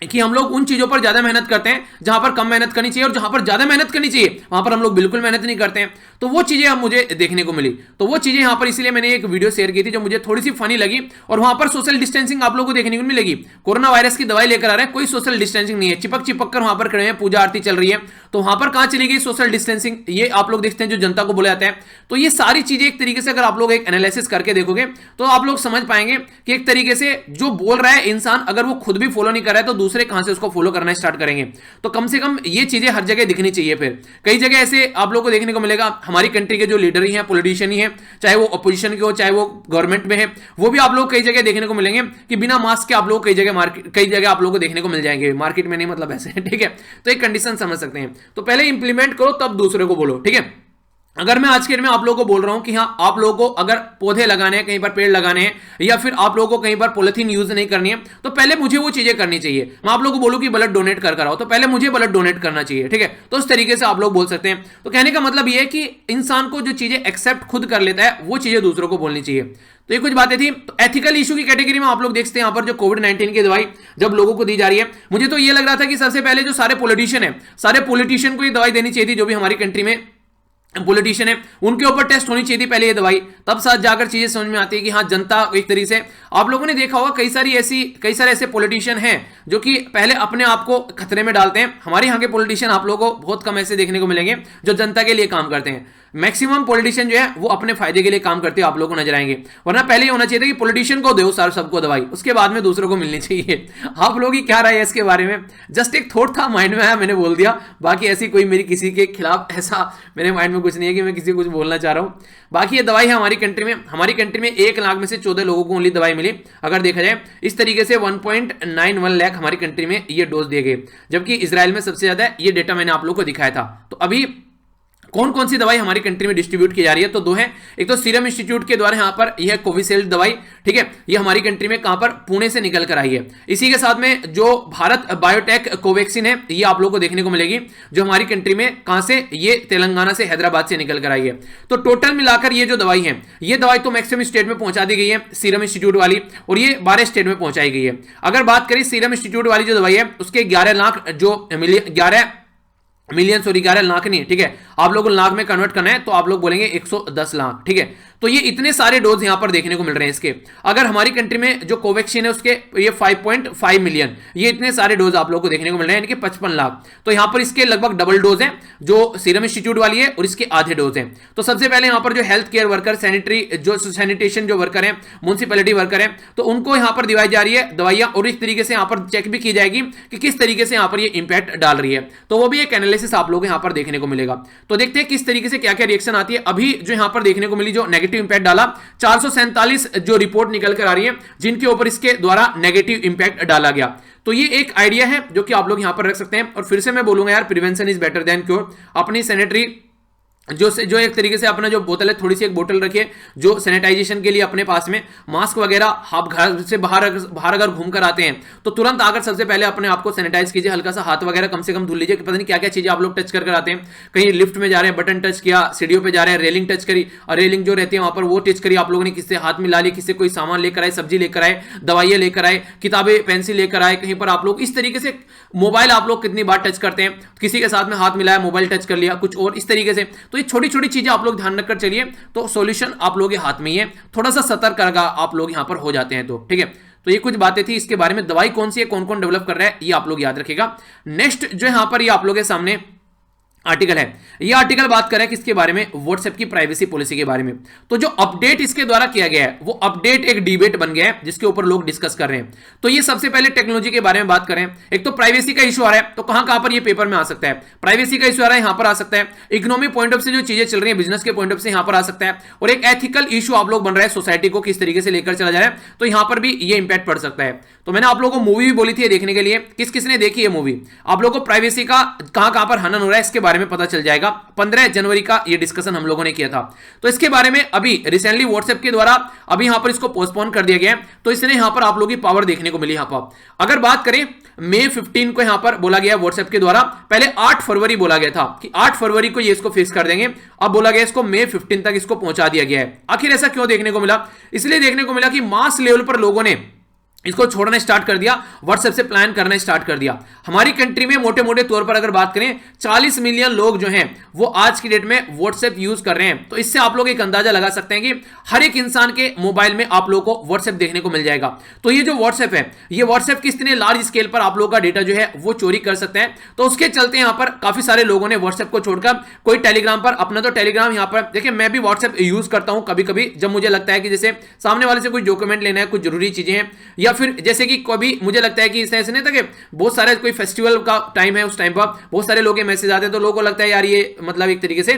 कि हम लोग उन चीजों पर ज्यादा मेहनत करते हैं जहां पर कम मेहनत करनी चाहिए, और जहां पर ज्यादा मेहनत करनी चाहिए वहां पर हम लोग बिल्कुल मेहनत नहीं करते हैं। तो वो चीजें अब मुझे देखने को मिली, तो वो चीजें यहां पर इसलिए मैंने एक वीडियो शेयर की थी जो मुझे थोड़ी सी फनी लगी। और वहां पर सोशल डिस्टेंसिंग आप लोगों को देखने को मिलेगी। कोरोना वायरस की दवाई लेकर आ रहे हैं, कोई सोशल डिस्टेंसिंग नहीं है, चिपक कर वहां पर खड़े हैं, पूजा आरती चल रही है, तो वहां पर कहां चली गई सोशल डिस्टेंसिंग? ये आप लोग देखते हैं जो जनता को बोला जाता है। तो ये सारी चीजें एक तरीके से अगर आप लोग एक एनालिसिस करके देखोगे तो आप लोग समझ पाएंगे कि एक तरीके से जो बोल रहा है इंसान, अगर वो खुद भी फॉलो नहीं कर रहा है तो दूसरे कहां से उसको फॉलो करना स्टार्ट करेंगे। तो कम से कम ये चीजें हर जगह दिखनी चाहिए। फिर कई जगह ऐसे आप लोगों को देखने को मिलेगा, हमारी कंट्री के जो लीडर ही हैं, पॉलिटिशियन ही हैं, चाहे वो अपोजिशन के हो चाहे वो गवर्नमेंट में है, वो भी आप लोग कई जगह देखने को मिलेंगे कि बिना मास्क के आप लोग कई जगह आप लोगों को देखने को मिल जाएंगे। मार्केट में नहीं, मतलब ऐसे, ठीक है। तो एक कंडीशन समझ सकते हैं। तो पहले इंप्लीमेंट करो तब दूसरे को बोलो, ठीक है। अगर मैं आज के डेट में आप लोगों को बोल रहा हूं कि हाँ, आप लोगों को अगर पौधे लगाने हैं, कहीं पर पेड़ लगाने हैं, या फिर आप लोगों को कहीं पर पॉलिथीन यूज नहीं करनी है, तो पहले मुझे वो चीजें करनी चाहिए। मैं आप लोगों को बोलूं कि ब्लड डोनेट कर कराओ, तो पहले मुझे ब्लड डोनेट करना चाहिए, ठीक है। तो उस तरीके से आप लोग बोल सकते हैं। तो कहने का मतलब ये है कि इंसान को जो चीजें एक्सेप्ट खुद कर लेता है, वो चीजें दूसरों को बोलनी चाहिए। तो ये कुछ बातें थी। तो एथिकल इशू की कैटेगरी में आप लोग देखते हैं यहाँ पर जो कोविड-19 की दवाई जब लोगों को दी जा रही है, मुझे तो ये लग रहा था कि सबसे पहले जो सारे पॉलिटिशियन है, सारे पॉलिटिशियन को ये दवाई देनी चाहिए थी, जो भी हमारी कंट्री में पॉलिटिशियन है, उनके ऊपर टेस्ट होनी चाहिए थी पहले ये दवाई, तब साथ जाकर चीजें समझ में आती है कि हाँ, जनता एक तरीके से। आप लोगों ने देखा होगा कई सारे ऐसे पॉलिटिशियन हैं जो कि पहले अपने आप को खतरे में डालते हैं। हमारे यहाँ के पॉलिटिशियन आप लोगों को बहुत कम ऐसे देखने को मिलेंगे जो जनता के लिए काम करते हैं। मैक्सिमम पॉलिटिशियन जो है वो अपने फायदे के लिए काम करते हैं, आप लोगों को नजर आएंगे। वरना पहले ये होना चाहिए था कि पॉलिटिशियन को दो सार सबको दवाई, उसके बाद में दूसरों को मिलनी चाहिए। आप लोगों की क्या राय है इसके बारे में? जस्ट एक थॉट था, माइंड में आया, मैंने बोल दिया। बाकी ऐसी कोई मेरी किसी के खिलाफ ऐसा मेरे माइंड में कुछ नहीं है कि मैं किसी को कुछ बोलना चाह रहा हूं। बाकी ये दवाई है हमारी कंट्री में 1 लाख में से 14 लोगों को ओनली दवाई मिली। अगर देखा जाए इस तरीके से 1.91 लाख हमारी कंट्री में ये डोज दिए गए, जबकि इजराइल में सबसे ज्यादा। ये डेटा मैंने आप लोगों को दिखाया था। तो अभी कौन कौन सी दवाई हमारी कंट्री में डिस्ट्रीब्यूट की जा रही है, तो 2 है। एक तो सीरम इंस्टीट्यूट के द्वारा यहाँ पर यह कोविशील्ड दवाई, ठीक है, ये हमारी कंट्री में कहां पर, पुणे से निकल कर आई है। इसी के साथ में जो भारत बायोटेक कोवैक्सीन है, ये आप लोगों को देखने को मिलेगी, जो हमारी कंट्री में कहां से, ये तेलंगाना से, हैदराबाद से निकल कर आई है। तो टोटल मिलाकर ये जो दवाई है, ये दवाई तो मैक्सिमम स्टेट में पहुंचा दी गई है सीरम इंस्टीट्यूट वाली, और ये 12 स्टेट में पहुंचाई गई है। अगर बात करें सीरम इंस्टीट्यूट वाली जो दवाई है, उसके 11 लाख जो 11 लाख नहीं, ठीक है, आप लोगों को लाख में कन्वर्ट करना है तो आप लोग बोलेंगे 110 लाख, ठीक है। तो ये इतने सारे डोज यहां पर देखने को मिल रहे हैं इसके। अगर हमारी कंट्री में जो कोवैक्सीन है उसके ये 5.5 मिलियन, ये इतने सारे डोज आप लोगों को देखने को मिल रहे हैं, यानी कि 55 लाख। तो यहां पर इसके लगभग डबल डोज है जो सीरम इंस्टीट्यूट वाली है, और इसके आधे डोज है। तो सबसे पहले यहां पर जो हेल्थ केयर वर्कर, सैनिटेशन जो वर्कर है, म्युनिसिपैलिटी वर्कर है, तो उनको यहां पर दिवाई जा रही है दवाइयां, और इस तरीके से यहां पर चेक भी की जाएगी कि किस तरीके से यहां पर ये इंपैक्ट डाल रही है। तो वो भी एक एनालिसिस आप लोग यहां पर देखने को मिलेगा। तो देखते हैं किस तरीके से क्या क्या रिएक्शन आती है। अभी जो यहां पर देखने को मिली, जो नेगेटिव इंपैक्ट डाला, 447 जो रिपोर्ट निकल कर आ रही है जिनके ऊपर इसके द्वारा नेगेटिव इंपैक्ट डाला गया। तो ये एक आइडिया है जो कि आप लोग यहां पर रख सकते हैं। और फिर से मैं बोलूंगा यार, prevention is better than cure. अपनी सैनिटरी जो एक तरीके से अपना जो बोतल है, थोड़ी सी एक बोतल रखिए जो सैनिटाइजेशन के लिए अपने पास में। मास्क वगैरह आप घर से बाहर अगर घूम कर आते हैं तो तुरंत आकर सबसे पहले अपने आप को सैनिटाइज कीजिए, हल्का सा हाथ वगैरह कम से कम धुल लीजिए। पता नहीं क्या क्या चीजें आप लोग टच कर आते हैं, कहीं लिफ्ट में जा रहे हैं बटन टच किया, सीढ़ियों पे जा रहे हैं रेलिंग टच करी, और रेलिंग जो रहती है वहां पर वो टच करी आप लोगों ने, किससे हाथ मिला लिए, किससे कोई सामान लेकर आए, सब्जी लेकर आए, दवाइयां लेकर आए, किताबें पेंसिल लेकर आए, कहीं पर आप लोग इस तरीके से मोबाइल आप लोग कितनी बार टच करते हैं, किसी के साथ में हाथ मिलाया, मोबाइल टच कर लिया, कुछ और इस तरीके से। तो ये छोटी छोटी चीजें आप लोग ध्यान रखकर चलिए, तो सॉल्यूशन आप लोगों के हाथ में ही है। थोड़ा सा सतर्क आप लोग यहां पर हो जाते हैं तो ठीक है। तो ये कुछ बातें थी इसके बारे में। दवाई कौन सी है, कौन कौन डेवलप कर रहा है, ये आप लोग याद रखिएगा। नेक्स्ट जो यहां पर ये आप लोगों के सामने आर्टिकल है, ये आर्टिकल बात करें किसके बारे में, व्हाट्सएप की प्राइवेसी पॉलिसी के बारे में। तो जो अपडेट इसके द्वारा किया गया है, वो अपडेट एक डिबेट बन गया है जिसके ऊपर लोग डिस्कस कर रहे हैं। तो ये सबसे पहले टेक्नोलॉजी के बारे में बात करें, एक तो प्राइवेसी का इशू आ रहा है, तो कहां पर ये पेपर में आ सकता है, प्राइवेसी का इशू आ रहा है, यहां पर आ सकता है। इकोनॉमिक पॉइंट ऑफ से जो चीजें चल रही है, बिजनेस के पॉइंट ऑफ से यहां पर आ सकता है। और एक एथिकल इशू आप लोग बन रहा है, सोसाइटी को किस तरीके से लेकर चला जा रहा है, तो यहां पर भी ये इंपैक्ट पड़ सकता है। तो मैंने आप लोगों को मूवी भी बोली थी देखने के लिए, किस किसने देखी है मूवी, आप लोगों को प्राइवेसी का कहां पर हनन हो रहा है इसके बारे में पता चल जाएगा। 15 जनवरी का ये डिस्कशन हम लोगों ने किया था। तो इसके बारे में अभी रिसेंटली व्हाट्सएप के द्वारा अभी यहां पर इसको पोस्टपोन कर दिया गया है, तो इसने यहां पर आप लोगों की पावर देखने को मिली। यहां पर अगर बात करें मई 15 को यहां पर बोला गया व्हाट्सएप के द्वारा, पहले 8 फरवरी बोला गया था कि 8 फरवरी को ये इसको फिक्स कर देंगे, अब बोला गया इसको मई 15 तक इसको पहुंचा दिया गया है। आखिर ऐसा क्यों देखने को मिला, इसलिए देखने को मिला कि मास लेवल पर लोगों ने इसको छोड़ना स्टार्ट कर दिया, व्हाट्सएप से प्लान करना स्टार्ट कर दिया। हमारी कंट्री में मोटे मोटे तौर पर अगर बात करें 40 मिलियन लोग जो हैं वो आज की डेट में व्हाट्सएप यूज कर रहे हैं। तो इससे आप लोग एक अंदाजा लगा सकते हैं कि हर एक इंसान के मोबाइल में आप लोगों को व्हाट्सएप देखने को मिल जाएगा। तो ये जो व्हाट्सएप है, ये व्हाट्सएप कितने लार्ज स्केल पर आप लोगों का डेटा जो है वो चोरी कर सकते हैं। तो उसके चलते यहां पर काफी सारे लोगों ने व्हाट्सएप को छोड़कर कोई टेलीग्राम पर अपना, तो टेलीग्राम यहां पर देखिए, मैं भी व्हाट्सएप यूज करता हूं कभी कभी, जब मुझे लगता है कि जैसे सामने वाले से कुछ डॉक्यूमेंट लेना है, कुछ जरूरी चीजें हैं, या फिर जैसे कि अभी मुझे लगता है कि इस ऐसे नहीं था कि बहुत सारे कोई फेस्टिवल का टाइम है, उस टाइम पर बहुत सारे लोग के मैसेज आते हैं, तो लोगों को लगता है यार ये मतलब एक तरीके से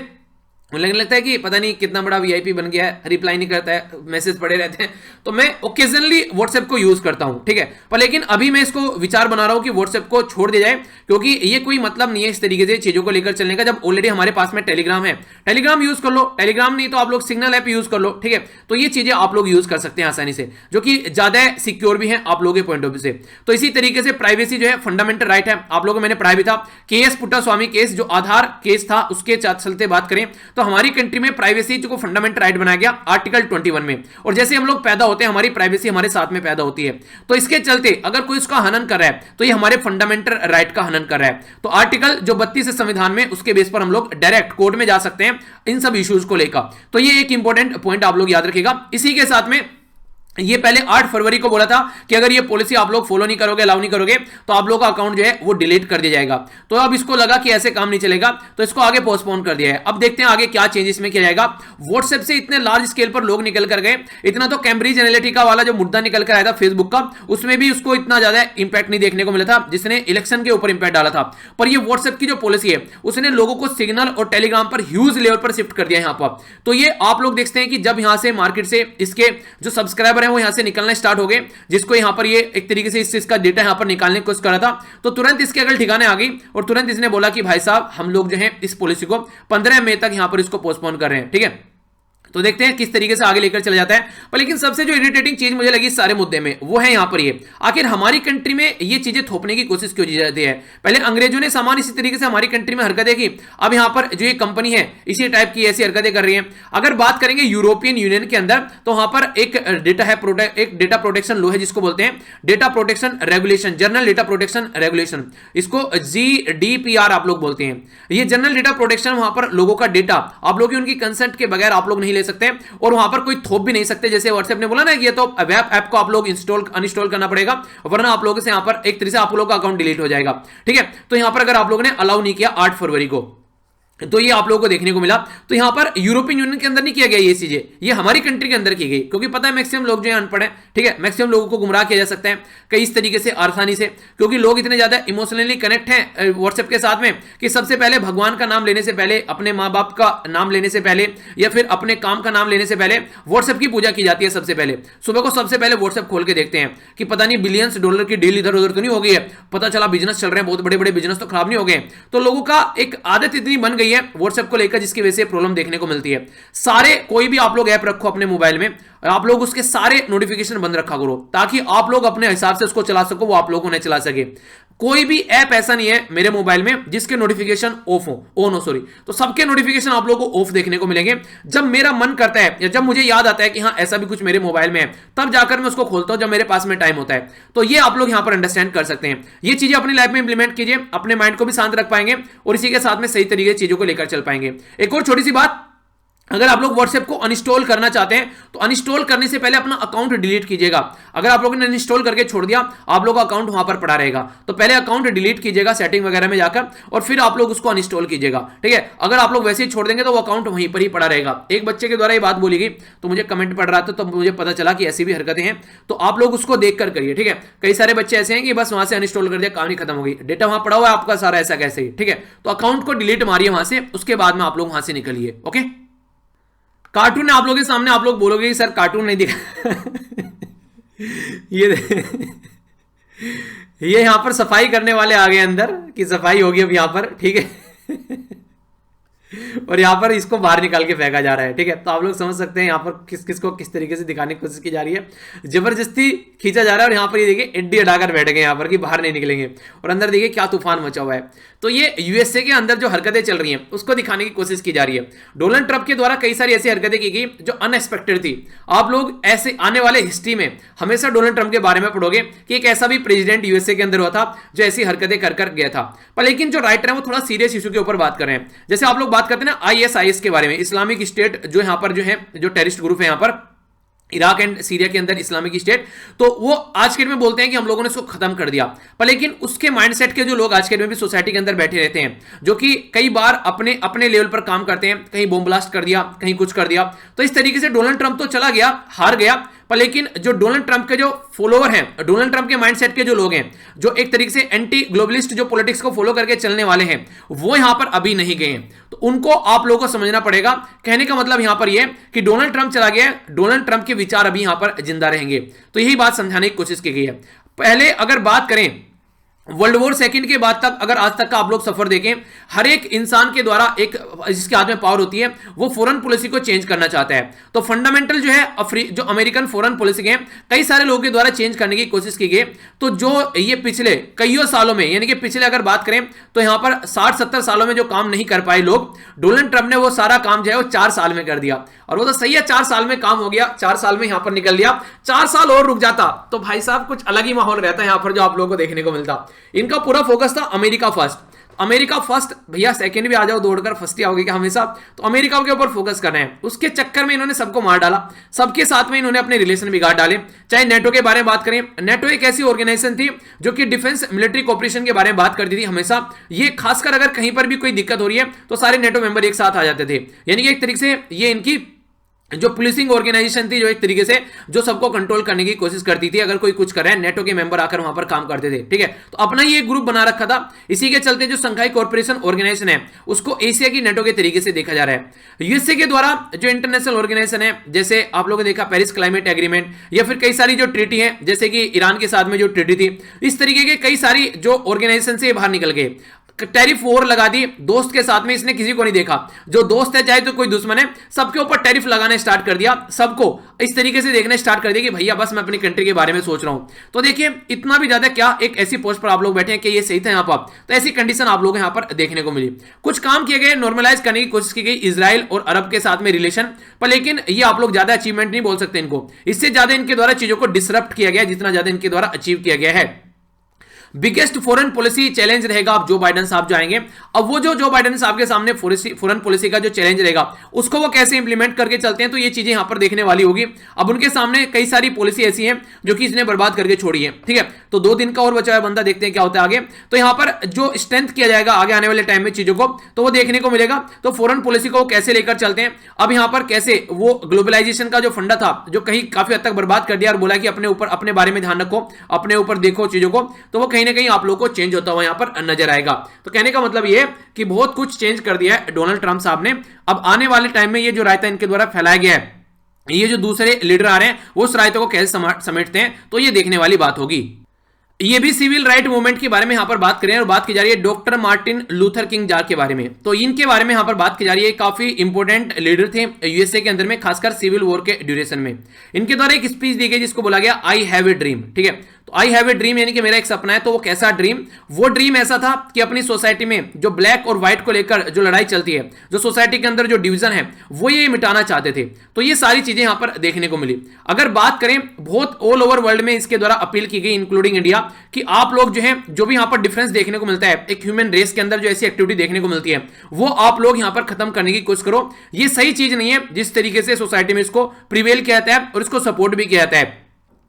उन्हें लगता है कि पता नहीं कितना बड़ा वीआईपी बन गया है, रिप्लाई नहीं करता है, मैसेज पड़े रहते हैं, तो मैं ओकेजनली व्हाट्सएप को यूज करता हूं, ठीक है। पर लेकिन अभी मैं इसको विचार बना रहा हूं कि व्हाट्सएप को छोड़ दिया जाए, क्योंकि ये कोई मतलब नहीं है इस तरीके से चीजों को लेकर चलने का, जब ऑलरेडी हमारे पास में टेलीग्राम है। टेलीग्राम यूज कर लो, टेलीग्राम नहीं तो आप लोग सिग्नल ऐप यूज कर लो, ठीक है। तो ये चीजें आप लोग यूज कर सकते हैं आसानी से, जो कि ज्यादा सिक्योर भी है आप लोगों के पॉइंट ऑफ व्यू से। तो इसी तरीके से प्राइवेसी जो है फंडामेंटल राइट है, आप लोगों को मैंने पढ़ाया भी था। केएस पुट्टास्वामी केस, जो आधार केस था, उसके चलते बात करें तो हमारी कंट्री में प्राइवेसी को फंडामेंटल राइट बनाया गया आर्टिकल 21 में, और जैसे हम लोग पैदा होते हैं हमारी प्राइवेसी हमारे साथ में पैदा होती है। तो इसके चलते अगर कोई इसका हनन कर रहा है तो ये हमारे फंडामेंटल राइट का हनन कर रहा है। तो आर्टिकल जो 32 है संविधान में, उसके बेस पर हम लोग डायरेक्ट कोर्ट में जा सकते हैं इन सब इश्यूज को लेकर। तो ये एक इंपॉर्टेंट पॉइंट आप लोग याद रखिएगा। इसी के साथ में ये पहले 8 फरवरी को बोला था कि अगर ये पॉलिसी आप लोग फॉलो नहीं करोगे, अलाउ नहीं करोगे, तो आप लोग का अकाउंट जो है वो डिलीट कर दिया जाएगा। तो अब इसको लगा कि ऐसे काम नहीं चलेगा, तो इसको आगे पोस्टपोन कर दिया है। अब देखते हैं आगे क्या चेंजेस में किया जाएगा। व्हाट्सएप से इतने लार्ज स्केल पर लोग निकल कर गए, इतना तो कैम्ब्रिज एनालिटिका वाला जो मुद्दा निकल कर आया था फेसबुक का, उसमें भी उसको इतना ज्यादा इंपैक्ट नहीं देखने को मिला था, जिसने इलेक्शन के ऊपर इंपैक्ट डाला था। पर ये व्हाट्सएप की जो पॉलिसी है उसने लोगों को सिग्नल और टेलीग्राम पर ह्यूज लेवल पर शिफ्ट कर दिया यहां पर। तो ये आप लोग देखते हैं कि जब यहां से मार्केट से इसके जो सब्सक्राइबर है वो यहां से निकलना स्टार्ट हो गए, जिसको यहां पर ये एक तरीके से इसका डेटा यहां पर निकालने की कोशिश कर रहा था, तो तुरंत इसके अगल ठिकाने आ गई और तुरंत इसने बोला कि भाई साहब हम लोग जो है इस पॉलिसी को 15 मई तक यहां पर इसको पोस्टपोन कर रहे हैं, ठीक है। तो देखते हैं किस तरीके से आगे लेकर चला जाता है। पर लेकिन सबसे जो इरिटेटिंग चीज मुझे लगी सारे मुद्दे में वो है यहां पर ये, आखिर हमारी कंट्री में ये चीजें थोपने की कोशिश क्यों की जाती है। पहले अंग्रेजों ने सामान इसी तरीके से हमारी कंट्री में हरकतें की, अब यहां पर जो ये कंपनी है इसी टाइप की ऐसी हरकतें कर रही है। अगर बात करेंगे यूरोपियन यूनियन के अंदर, तो वहां पर एक डेटा है एक डेटा प्रोटेक्शन लॉ है जिसको बोलते हैं data protection regulation, general data protection regulation, इसको GDPR आप लोग बोलते हैं। ये जनरल डेटा प्रोटेक्शन, वहां पर लोगों का डेटा आप लोग उनकी कंसेंट के बगैर आप लोग नहीं ले सकते और वहां पर कोई थोप भी नहीं सकते। जैसे व्हाट्सएप ने बोला ना कि ये तो वेब ऐप को आप लोग अनइंस्टॉल करना पड़ेगा, वरना आप लोगों से यहां पर एक तरह से आप लोगों का अकाउंट डिलीट हो जाएगा, ठीक है। तो यहां पर अगर आप लोगों ने अलाउ नहीं किया 8 फरवरी को, तो ये आप लोगों को देखने को मिला। तो यहां पर यूरोपियन यूनियन के अंदर नहीं किया गया ये चीजें, ये हमारी कंट्री के अंदर की गई, क्योंकि पता है मैक्सिमम लोग जो है अनपढ़ है, ठीक है। मैक्सिमम लोगों को गुमराह किया जा सकता है कई इस तरीके से आसानी से, क्योंकि लोग इतने ज्यादा इमोशनली कनेक्ट हैं व्हाट्सएप के साथ में कि सबसे पहले भगवान का नाम लेने से पहले, अपने माँ बाप का नाम लेने से पहले, या फिर अपने काम का नाम लेने से पहले व्हाट्सएप की पूजा की जाती है। सबसे पहले सुबह को सबसे पहले व्हाट्सएप खोल के देखते हैं कि पता नहीं बिलियंस डॉलर की डील इधर उधर तो नहीं हो गई है, पता चला बिजनेस चल रहे हैं, बहुत बड़े बड़े बिजनेस तो खराब नहीं हो गए। तो लोगों का एक आदत इतनी बन गई है व्हाट्सएप को, जिसकी वजह से प्रॉब्लम देखने को मिलती है। सारे कोई भी आप लोग ऐप रखो अपने मोबाइल में, आप लोग उसके सारे नोटिफिकेशन बंद रखा करो, ताकि आप लोग अपने हिसाब से उसको चला सको, वो आप लोगों ने चला सके। कोई भी ऐप ऐसा नहीं है मेरे मोबाइल में जिसके नोटिफिकेशन ऑन हो, सॉरी। तो सबके नोटिफिकेशन आप लोगों को ऑफ देखने को मिलेंगे। जब मेरा मन करता है या जब मुझे याद आता है कि हाँ ऐसा भी कुछ मेरे मोबाइल में है, तब जाकर मैं उसको खोलता हूं जब मेरे पास में टाइम होता है। तो ये आप लोग यहां पर अंडरस्टैंड कर सकते हैं। ये चीजें अपनी लाइफ में इंप्लीमेंट कीजिए, अपने माइंड को भी शांत रख पाएंगे और इसी के साथ में सही तरीके से चीजों को लेकर चल पाएंगे। एक और छोटी सी बात, अगर आप लोग व्हाट्सएप को अनइंस्टॉल करना चाहते हैं तो अनइंस्टॉल करने से पहले अपना अकाउंट डिलीट कीजिएगा। अगर आप लोगों ने अनइंस्टॉल करके छोड़ दिया, आप लोगों का अकाउंट वहां पर पड़ा रहेगा। तो पहले अकाउंट डिलीट कीजिएगा सेटिंग वगैरह में जाकर, और फिर आप लोग उसको अनइंस्टॉल कीजिएगा, ठीक है। अगर आप लोग वैसे ही छोड़ देंगे तो वो अकाउंट वहीं पर ही पड़ा रहेगा। एक बच्चे के द्वारा ये बात बोली गई, तो मुझे कमेंट पढ़ रहा था, तो मुझे पता चला कि ऐसी भी हरकतें हैं, तो आप लोग उसको देखकर करिए, ठीक है। कई सारे बच्चे ऐसे हैं कि बस वहां से अनइंस्टॉल कर दिया, कहानी खत्म हो गई, डेटा वहां पड़ा हुआ है आपका सारा, ऐसा कैसे ही, ठीक है। तो अकाउंट को डिलीट मारिए वहां से, उसके बाद में आप लोग वहां से निकलिए, ओके। कार्टून आप लोगों के सामने आप लोग बोलोगे कि सर कार्टून नहीं दिखा ये यहां पर सफाई करने वाले आ गए अंदर कि सफाई होगी अब यहां पर, ठीक है और यहां पर इसको बाहर निकाल के फेंका जा रहा है, ठीक है। तो आप लोग समझ सकते हैं यहां पर किस किस को किस तरीके से दिखाने की कोशिश की जा रही है, जबरदस्ती खींचा जा रहा है। और यहां पर ये देखिए एड्डी अडाकर बैठ गए यहां पर कि बाहर नहीं निकलेंगे, और अंदर देखिए क्या तूफान मचा हुआ है। तो ये यूएसए के अंदर जो हरकतें चल रही हैं उसको दिखाने की कोशिश की जा रही है। डोनाल्ड ट्रंप के द्वारा कई सारी ऐसी हरकतें की गई जो अनएक्सपेक्टेड थी। आप लोग ऐसे आने वाले हिस्ट्री में हमेशा डोनाल्ड ट्रंप के बारे में पढ़ोगे कि एक ऐसा भी प्रेसिडेंट यूएसए के अंदर हुआ था जो ऐसी हरकतें कर गया था। पर लेकिन जो राइटर है वो थोड़ा सीरियस इशू के ऊपर बात कर रहे हैं। जैसे आप लोग बात करते हैं ना ISIS के बारे में, इस्लामिक स्टेट जो यहां पर जो है जो टेररिस्ट ग्रुप है यहां पर इराक एंड सीरिया के अंदर इस्लामिक स्टेट, तो वो आज के डेट में बोलते हैं कि हम लोगों ने इसको खत्म कर दिया। पर लेकिन उसके माइंडसेट के जो लोग आज के डेट में भी सोसाइटी के अंदर बैठे रहते हैं, जो कि कई बार अपने अपने लेवल पर काम करते हैं, कहीं बॉम्ब ब्लास्ट कर दिया, कहीं कुछ कर दिया। तो इस तरीके से डोनाल्ड ट्रंप तो चला गया, हार गया, पर लेकिन जो डोनाल्ड ट्रंप के जो फॉलोअर हैं, डोनाल्ड ट्रंप के माइंडसेट के जो लोग हैं, जो एक तरीके से एंटी ग्लोबलिस्ट जो पॉलिटिक्स को फॉलो करके चलने वाले हैं, वो यहां पर अभी नहीं गए हैं। तो उनको आप लोगों को समझना पड़ेगा। कहने का मतलब यहां पर यह कि डोनाल्ड ट्रंप चला गया, डोनाल्ड ट्रंप के विचार अभी यहां पर जिंदा रहेंगे। तो यही बात समझाने की कोशिश की गई है। पहले अगर बात करें वर्ल्ड वॉर सेकंड के बाद तक, अगर आज तक का आप लोग सफर देखें, हर एक इंसान के द्वारा एक जिसके हाथ में पावर होती है वो फॉरेन पॉलिसी को चेंज करना चाहता है। तो फंडामेंटल जो है जो अमेरिकन फॉरेन पॉलिसी है, कई सारे लोगों के द्वारा चेंज करने की कोशिश की गई। तो जो ये पिछले कईयों सालों में, यानी कि पिछले अगर बात करें तो यहां पर 60-70 सालों में जो काम नहीं कर पाए लोग, डोनाल्ड ट्रंप ने वो सारा काम जो है वो 4 साल में कर दिया। और वो तो सही है, 4 साल में काम हो गया, 4 साल में यहां पर निकल लिया। 4 साल और रुक जाता तो भाई साहब कुछ अलग ही माहौल रहता है यहां पर जो आप लोगों को देखने को मिलता। इनका पूरा फोकस था अमेरिका फर्स्ट, अमेरिका फर्स्ट, भैया सेकंड भी आ जाओ दौड़कर, फर्स्ट ही आओगे क्या हमेशा, तो अमेरिका के ऊपर फोकस करना है। उसके चक्कर में इन्होंने सबको मार डाला, सबके साथ में इन्होंने अपने रिलेशन बिगाड़ डाले। चाहे नेटो के बारे में बात करें, नेटो एक ऐसी ऑर्गेनाइजेशन थी जो कि डिफेंस मिलिट्री कॉपरेशन के बारे में बात करती थी हमेशा। ये खासकर अगर कहीं पर भी कोई दिक्कत हो रही है तो सारे नेटो मेंबर एक साथ आ जाते थे। यानी कि एक तरीके से ये इनकी जो पुलिसिंग ऑर्गेनाइजेशन थी, जो एक तरीके से जो सबको कंट्रोल करने की कोशिश करती थी। अगर कोई कुछ कर रहा है, नेटो के मेंबर आकर वहां पर काम करते थे, ठीक है। तो अपना ही एक ग्रुप बना रखा था। इसी के चलते जो संघाई कॉर्पोरेशन ऑर्गेनाइजेशन है उसको एशिया की नेटो के तरीके से देखा जा रहा है। यूएसए के द्वारा जो इंटरनेशनल ऑर्गेनाइजेशन है, जैसे आप लोगों ने देखा पेरिस क्लाइमेट एग्रीमेंट, या फिर कई सारी जो ट्रीटी है, जैसे कि ईरान के साथ में जो ट्रीटी थी, इस तरीके के कई सारी जो ऑर्गेनाइजेशन से बाहर निकल गए। टैरिफ वॉर लगा दी दोस्त के साथ में, इसने किसी को नहीं देखा, जो दोस्त है चाहे तो कोई दुश्मन है, सबके ऊपर टैरिफ लगाना स्टार्ट कर दिया। सबको इस तरीके से देखना स्टार्ट कर दिया कि भैया बस मैं अपनी कंट्री के बारे में सोच रहा हूं। तो देखिए इतना भी ज्यादा क्या, एक ऐसी पोस्ट पर आप लोग बैठे हैं कि ये सही था यहां पर, तो ऐसी कंडीशन आप लोग यहां पर देखने को मिली। कुछ काम किए गए, नॉर्मलाइज करने की कोशिश की गई इजराइल और अरब के साथ में रिलेशन पर, लेकिन ये आप लोग ज्यादा अचीवमेंट नहीं बोल सकते इनको। इससे ज्यादा इनके द्वारा चीजों को डिसरप्ट किया गया जितना ज्यादा इनके द्वारा अचीव किया गया है। बिगेस्ट फॉरेन पॉलिसी चैलेंज रहेगा अब जो बाइडेन साहब जो आएंगे। अब वो जो बाइडेन साहब के सामने फॉरेन पॉलिसी का जो चैलेंज रहेगा उसको वो कैसे इंप्लीमेंट करके चलते हैं, तो ये चीजें यहां पर देखने वाली होगी। अब उनके सामने कई सारी पॉलिसी ऐसी हैं जो कि इसने बर्बाद करके छोड़ी है, ठीक है। तो 2 दिन का और बचा हुआ बंदा, देखते हैं क्या होता है आगे। तो यहां पर जो स्ट्रेंथ किया जाएगा आगे आने वाले टाइम में चीजों को, तो वो देखने को मिलेगा। तो फॉरेन पॉलिसी को कैसे लेकर चलते हैं, अब यहां पर कैसे वो ग्लोबलाइजेशन का जो फंडा था जो कहीं काफी हद तक बर्बाद कर दिया और बोला कि अपने ऊपर अपने बारे में ध्यान रखो, अपने ऊपर देखो चीजों को, तो वो कहीं ना कहीं आप लोग को चेंज होता हुआ यहां पर नजर आएगा। तो कहने का मतलब ये कि बहुत कुछ चेंज कर दिया है डोनाल्ड ट्रंप साहब ने। अब आने वाले टाइम में ये जो रायता इनके द्वारा फैलाया गया है, ये जो दूसरे लीडर आ रहे हैं वो उस रायते को कैसे समेटते हैं, तो ये देखने वाली बात होगी। ये भी सिविल राइट मूवमेंट के बारे में यहां पर बात करें और बात की जा रही है doctor Martin Luther king jar के बारे में। तो इनके बारे में यहां पर बात की जा रही है। काफी इंपोर्टेंट लीडर थे यूएसए के अंदर में, खासकर सिविल वॉर के ड्यूरेशन में। इनके द्वारा एक स्पीच दी गई जिसको बोला गया आई हैव ए ड्रीम, ठीक है। तो आई हैव ए ड्रीम यानी कि मेरा एक सपना है। तो वो कैसा ड्रीम, वो ड्रीम ऐसा था कि अपनी सोसाइटी में जो ब्लैक और व्हाइट को लेकर जो लड़ाई चलती है, जो सोसाइटी के अंदर जो डिवीजन है, वो ये मिटाना चाहते थे। तो ये सारी चीजें यहां पर देखने को मिली। अगर बात करें बहुत ऑल ओवर वर्ल्ड में इसके द्वारा अपील की गई, इंक्लूडिंग इंडिया, कि आप लोग जो है जो भी यहां पर डिफरेंस देखने को मिलता है एक ह्यूमन रेस के अंदर, जो ऐसी एक्टिविटी देखने को मिलती है वो आप लोग यहां पर खत्म करने की कोशिश करो। ये सही चीज नहीं है जिस तरीके से सोसाइटी में इसको प्रिवेल किया जाता है और इसको सपोर्ट भी किया जाता है।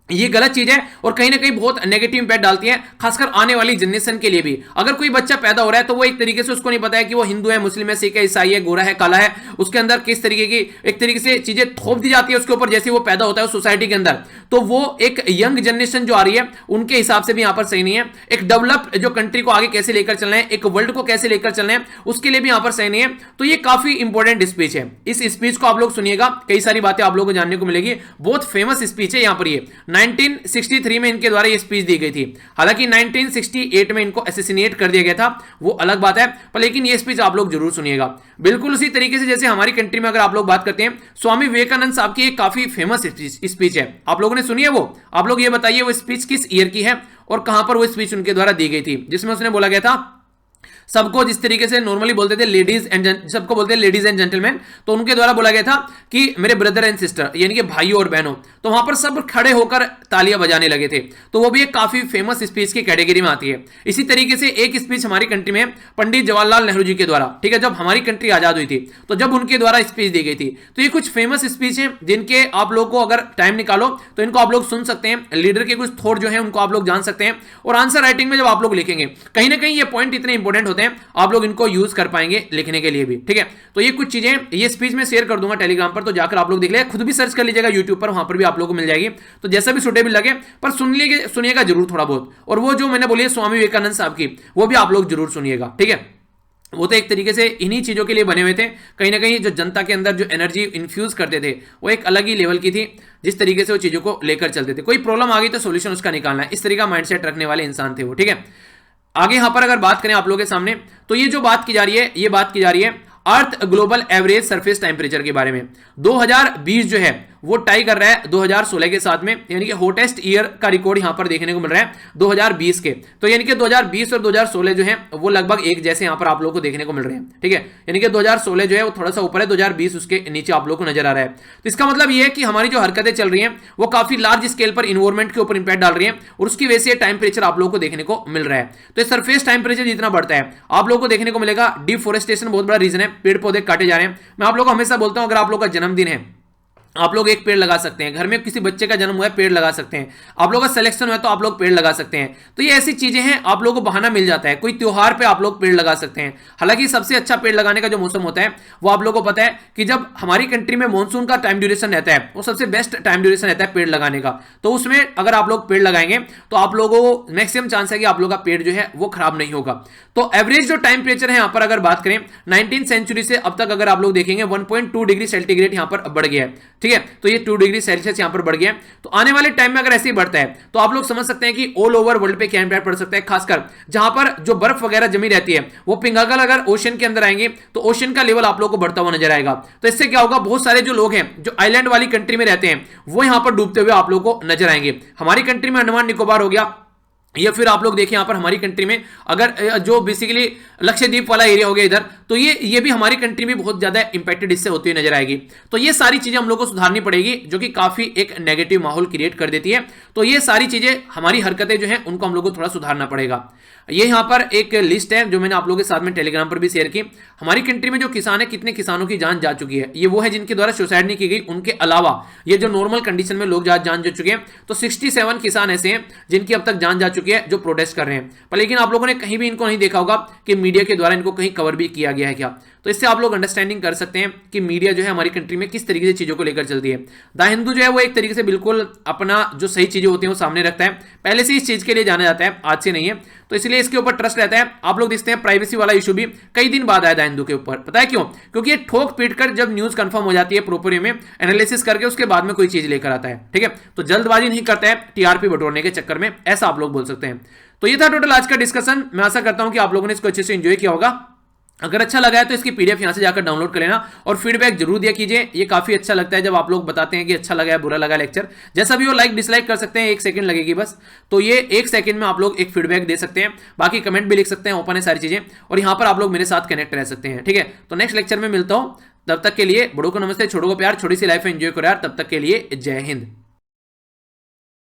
ये गलत चीज है और कहीं ना कहीं बहुत नेगेटिव इंपैक्ट डालती है, खासकर आने वाली जनरेशन के लिए भी। अगर कोई बच्चा पैदा हो रहा है तो वो एक तरीके से उसको नहीं पता है कि वो हिंदू है, मुस्लिम है, सिख है, ईसाई है, गोरा है, काला है, उसके अंदर किस तरीके की एक तरीके से चीजें थोप दी जाती है उसके ऊपर जैसे वो पैदा होता है सोसाइटी के अंदर। तो वो एक यंग जनरेशन जो आ रही है उनके हिसाब से भी यहां पर सही नहीं है। एक डेवलप्ड जो कंट्री को आगे कैसे लेकर चलना है, एक वर्ल्ड को कैसे लेकर चलना है, उसके लिए भी यहां पर सही नहीं है। तो ये काफी इंपॉर्टेंट स्पीच है। इस स्पीच को आप लोग सुनिएगा, कई सारी बातें आप लोगों को जानने को मिलेगी। बहुत फेमस स्पीच है यहां पर। ये 1963 में इनके द्वारा ये स्पीच दी गई थी। हालांकि 1968 में इनको असैसिनेट कर दिया गया था, वो अलग बात है, पर लेकिन ये स्पीच आप लोग जरूर सुनिएगा। बिल्कुल उसी तरीके से जैसे हमारी कंट्री में अगर आप लोग बात करते हैं, स्वामी विवेकानंद साहब की एक काफी फेमस स्पीच है, आप लोगों ने सुनी है वो? आप लोग ये बताइए वो स्पीच किस ईयर की है और कहां पर वो स्पीच उनके द्वारा दी गई थी, जिसमें उसने बोला गया था सबको, जिस तरीके से नॉर्मली बोलते थे लेडीज एंड, सबको बोलते हैं लेडीज एंड जेंटलमैन, तो उनके द्वारा बोला गया था कि मेरे ब्रदर एंड सिस्टर, यानी कि भाइयों और बहनों। तो वहां पर सब खड़े होकर तालियां बजाने लगे थे। तो वो भी एक काफी फेमस स्पीच की कैटेगरी में आती है। इसी तरीके से एक स्पीच हमारी कंट्री में पंडित जवाहरलाल नेहरू जी के द्वारा, ठीक है, जब हमारी कंट्री आजाद हुई थी तो जब उनके द्वारा स्पीच दी गई थी। तो ये कुछ फेमस स्पीच है जिनके आप लोग को अगर टाइम निकालो तो इनको आप लोग सुन सकते हैं। लीडर के कुछ थॉट जो है उनको आप लोग जान सकते हैं। और आंसर राइटिंग में जब आप लोग लिखेंगे, कहीं ना कहीं ये पॉइंट इतने इंपॉर्टेंट होते होते हैं, आप लोग इनको यूज कर पाएंगे लिखने के लिए भी, ठीक है। तो ये कुछ चीजें, ये स्पीच में शेयर कर दूंगा टेलीग्राम पर, तो जाकर आप लोग देख ले, खुद भी सर्च कर लीजिएगा यूट्यूब पर, वहां पर भी आप लोग को मिल जाएगी। तो जैसा भी सुटेबल लगे, पर सुनिएगा जरूर थोड़ा बहुत। और वो जो मैंने बोली स्वामी विवेकानंद साहब की, वो भी आप लोग जरूर सुनिएगा, ठीक है। वो तो एक तरीके से इन्हीं चीजों के लिए बने हुए थे, कहीं ना कहीं जो जनता के अंदर जो एनर्जी इन्फ्यूज करते थे वो एक अलग ही लेवल की थी, जिस तरीके से वो चीजों को लेकर चलते थे। कोई प्रॉब्लम आ गई तो सोल्यूशन उसका निकालना है, इस तरीके का माइंडसेट रखने वाले इंसान थे वो, ठीक है। आगे यहां पर अगर बात करें आप लोगों के सामने, तो ये जो बात की जा रही है, ये बात की जा रही है अर्थ ग्लोबल एवरेज सरफेस टेम्परेचर के बारे में। 2020 जो है वो टाई कर रहा है 2016 के साथ में, यानी कि हॉटेस्ट ईयर का रिकॉर्ड यहां पर देखने को मिल रहा है 2020 के। तो यानी कि 2020 और 2016 जो है वो लगभग एक जैसे यहां पर आप लोगों को देखने को मिल रहे हैं, ठीक है। यानी कि 2016 जो है वो थोड़ा सा ऊपर है, 2020 उसके नीचे आप लोगों को नजर आ रहा है। तो इसका मतलब ये है कि हमारी जो हरकतें चल रही हैं वो काफी लार्ज स्केल पर इन्वायरमेंट के ऊपर इंपैक्ट डाल रही है, और उसकी वजह से टेम्परेचर आप लोगों को देखने को मिल रहा है। तो सरफेस टेम्परेचर जितना बढ़ता है आप लोगों को देखने को मिलेगा, डिफोरेस्टेशन बहुत बड़ा रीजन है, पेड़ पौधे काटे जा रहे हैं। मैं आप लोगों को हमेशा बोलता हूं, अगर आप लोग का जन्मदिन है, आप लोग एक पेड़ लगा सकते हैं, घर में किसी बच्चे का जन्म हुआ है पेड़ लगा सकते हैं, आप लोग का सिलेक्शन हुआ है तो आप लोग पेड़ लगा सकते हैं। तो ये ऐसी चीजें हैं, आप लोगों को बहाना मिल जाता है, कोई त्योहार पे आप लोग पेड़ लगा सकते हैं। हालांकि सबसे अच्छा पेड़ लगाने का जो मौसम होता है वो आप लोगों को पता है कि जब हमारी कंट्री में मानसून का टाइम ड्यूरेशन रहता है, वो सबसे बेस्ट टाइम ड्यूरेशन रहता है पेड़ लगाने का। तो उसमें अगर आप लोग पेड़ लगाएंगे तो आप लोगों को मैक्सिमम चांस है कि आप लोग का पेड़ जो है वो खराब नहीं होगा। तो एवरेज जो टेम्परेचर है यहाँ पर अगर बात करें 19th सेंचुरी से अब तक अगर आप लोग देखेंगे 1.2 डिग्री सेंटीग्रेड यहाँ पर बढ़ गया है, ठीक है। तो ये 2 डिग्री सेल्सियस यहां पर बढ़ गया। तो आने वाले टाइम में अगर ऐसे ही बढ़ता है तो आप लोग समझ सकते हैं कि ऑल ओवर वर्ल्ड पे क्या इंपैक्ट पड़ सकता है, खासकर जहां पर जो बर्फ वगैरह जमी रहती है वो पिघलकर अगर ओशन के अंदर आएंगे तो ओशन का लेवल आप लोग को बढ़ता हुआ नजर आएगा। तो इससे क्या होगा, बहुत सारे जो लोग हैं जो आइलैंड वाली कंट्री में रहते हैं वो यहां पर डूबते हुए आप लोग को नजर आएंगे। हमारी कंट्री में अंडमान निकोबार हो गया, या फिर आप लोग देखिए यहां पर हमारी कंट्री में अगर जो बेसिकली लक्षद्वीप वाला एरिया हो गया इधर, तो ये भी हमारी कंट्री में बहुत ज्यादा इंपैक्टेड इससे होती हुई नजर आएगी। तो ये सारी चीजें हम लोग को सुधारनी पड़ेगी, जो कि काफी एक नेगेटिव माहौल क्रिएट कर देती है। तो ये सारी चीजें, हमारी हरकतें जो है उनको हम लोग को थोड़ा सुधारना पड़ेगा। ये यहाँ पर एक लिस्ट है जो मैंने आप लोगों के साथ में टेलीग्राम पर भी शेयर की। हमारी कंट्री में जो किसान है, कितने किसानों की जान जा चुकी है, ये वो है जिनके द्वारा सुसाइड नहीं की गई, उनके अलावा ये जो नॉर्मल कंडीशन में लोग जान जा चुके हैं। तो 67 किसान ऐसे हैं जिनकी अब तक जान जा चुकी है, जो प्रोटेस्ट कर रहे हैं। पर लेकिन आप लोगों ने कहीं भी इनको नहीं देखा होगा कि मीडिया के द्वारा इनको कहीं कवर भी किया गया है क्या। तो इससे आप लोग अंडरस्टैंडिंग कर सकते हैं कि मीडिया जो है हमारी कंट्री में किस तरीके से चीजों को लेकर चलती है। द हिंदू जो है वो एक तरीके से बिल्कुल अपना जो सही चीजें होती हैं वो सामने रखता है, पहले से इस चीज के लिए जाना जाता है, आज से नहीं है। तो इसलिए इसके ऊपर ट्रस्ट रहता है। आप लोग देखते हैं प्राइवेसी वाला इशू भी कई दिन बाद आया द हिंदू के ऊपर, पता है क्यों? क्योंकि ये ठोक पीट कर जब न्यूज कंफर्म हो जाती है प्रॉपर में एनालिसिस करके, उसके बाद में कोई चीज लेकर आता है, ठीक है। तो जल्दबाजी नहीं करता है टीआरपी बटोरने के चक्कर में, ऐसा आप लोग बोल सकते हैं। तो ये था टोटल आज का डिस्कशन। मैं आशा करता हूं कि आप लोगों ने इसको अच्छे से एंजॉय किया होगा। अगर अच्छा लगा है तो इसकी पीडीएफ यहां से जाकर डाउनलोड कर लेना और फीडबैक जरूर दिया कीजिए। ये काफी अच्छा लगता है जब आप लोग बताते हैं कि अच्छा लगा है, बुरा लगा लेक्चर, जैसा भी हो। लाइक डिसलाइक कर सकते हैं, 1 सेकंड लगेगी बस। तो ये 1 सेकंड में आप लोग एक फीडबैक दे सकते हैं, बाकी कमेंट भी लिख सकते हैं, ओपन है सारी चीजें। और यहां पर आप लोग मेरे साथ कनेक्ट रह सकते हैं, ठीक है। तो नेक्स्ट लेक्चर में मिलता हूं, तब तक के लिए बड़ों को नमस्ते, छोटों को प्यार, छोटी सी लाइफ एंजॉय करो यार। तब तक के लिए जय हिंद।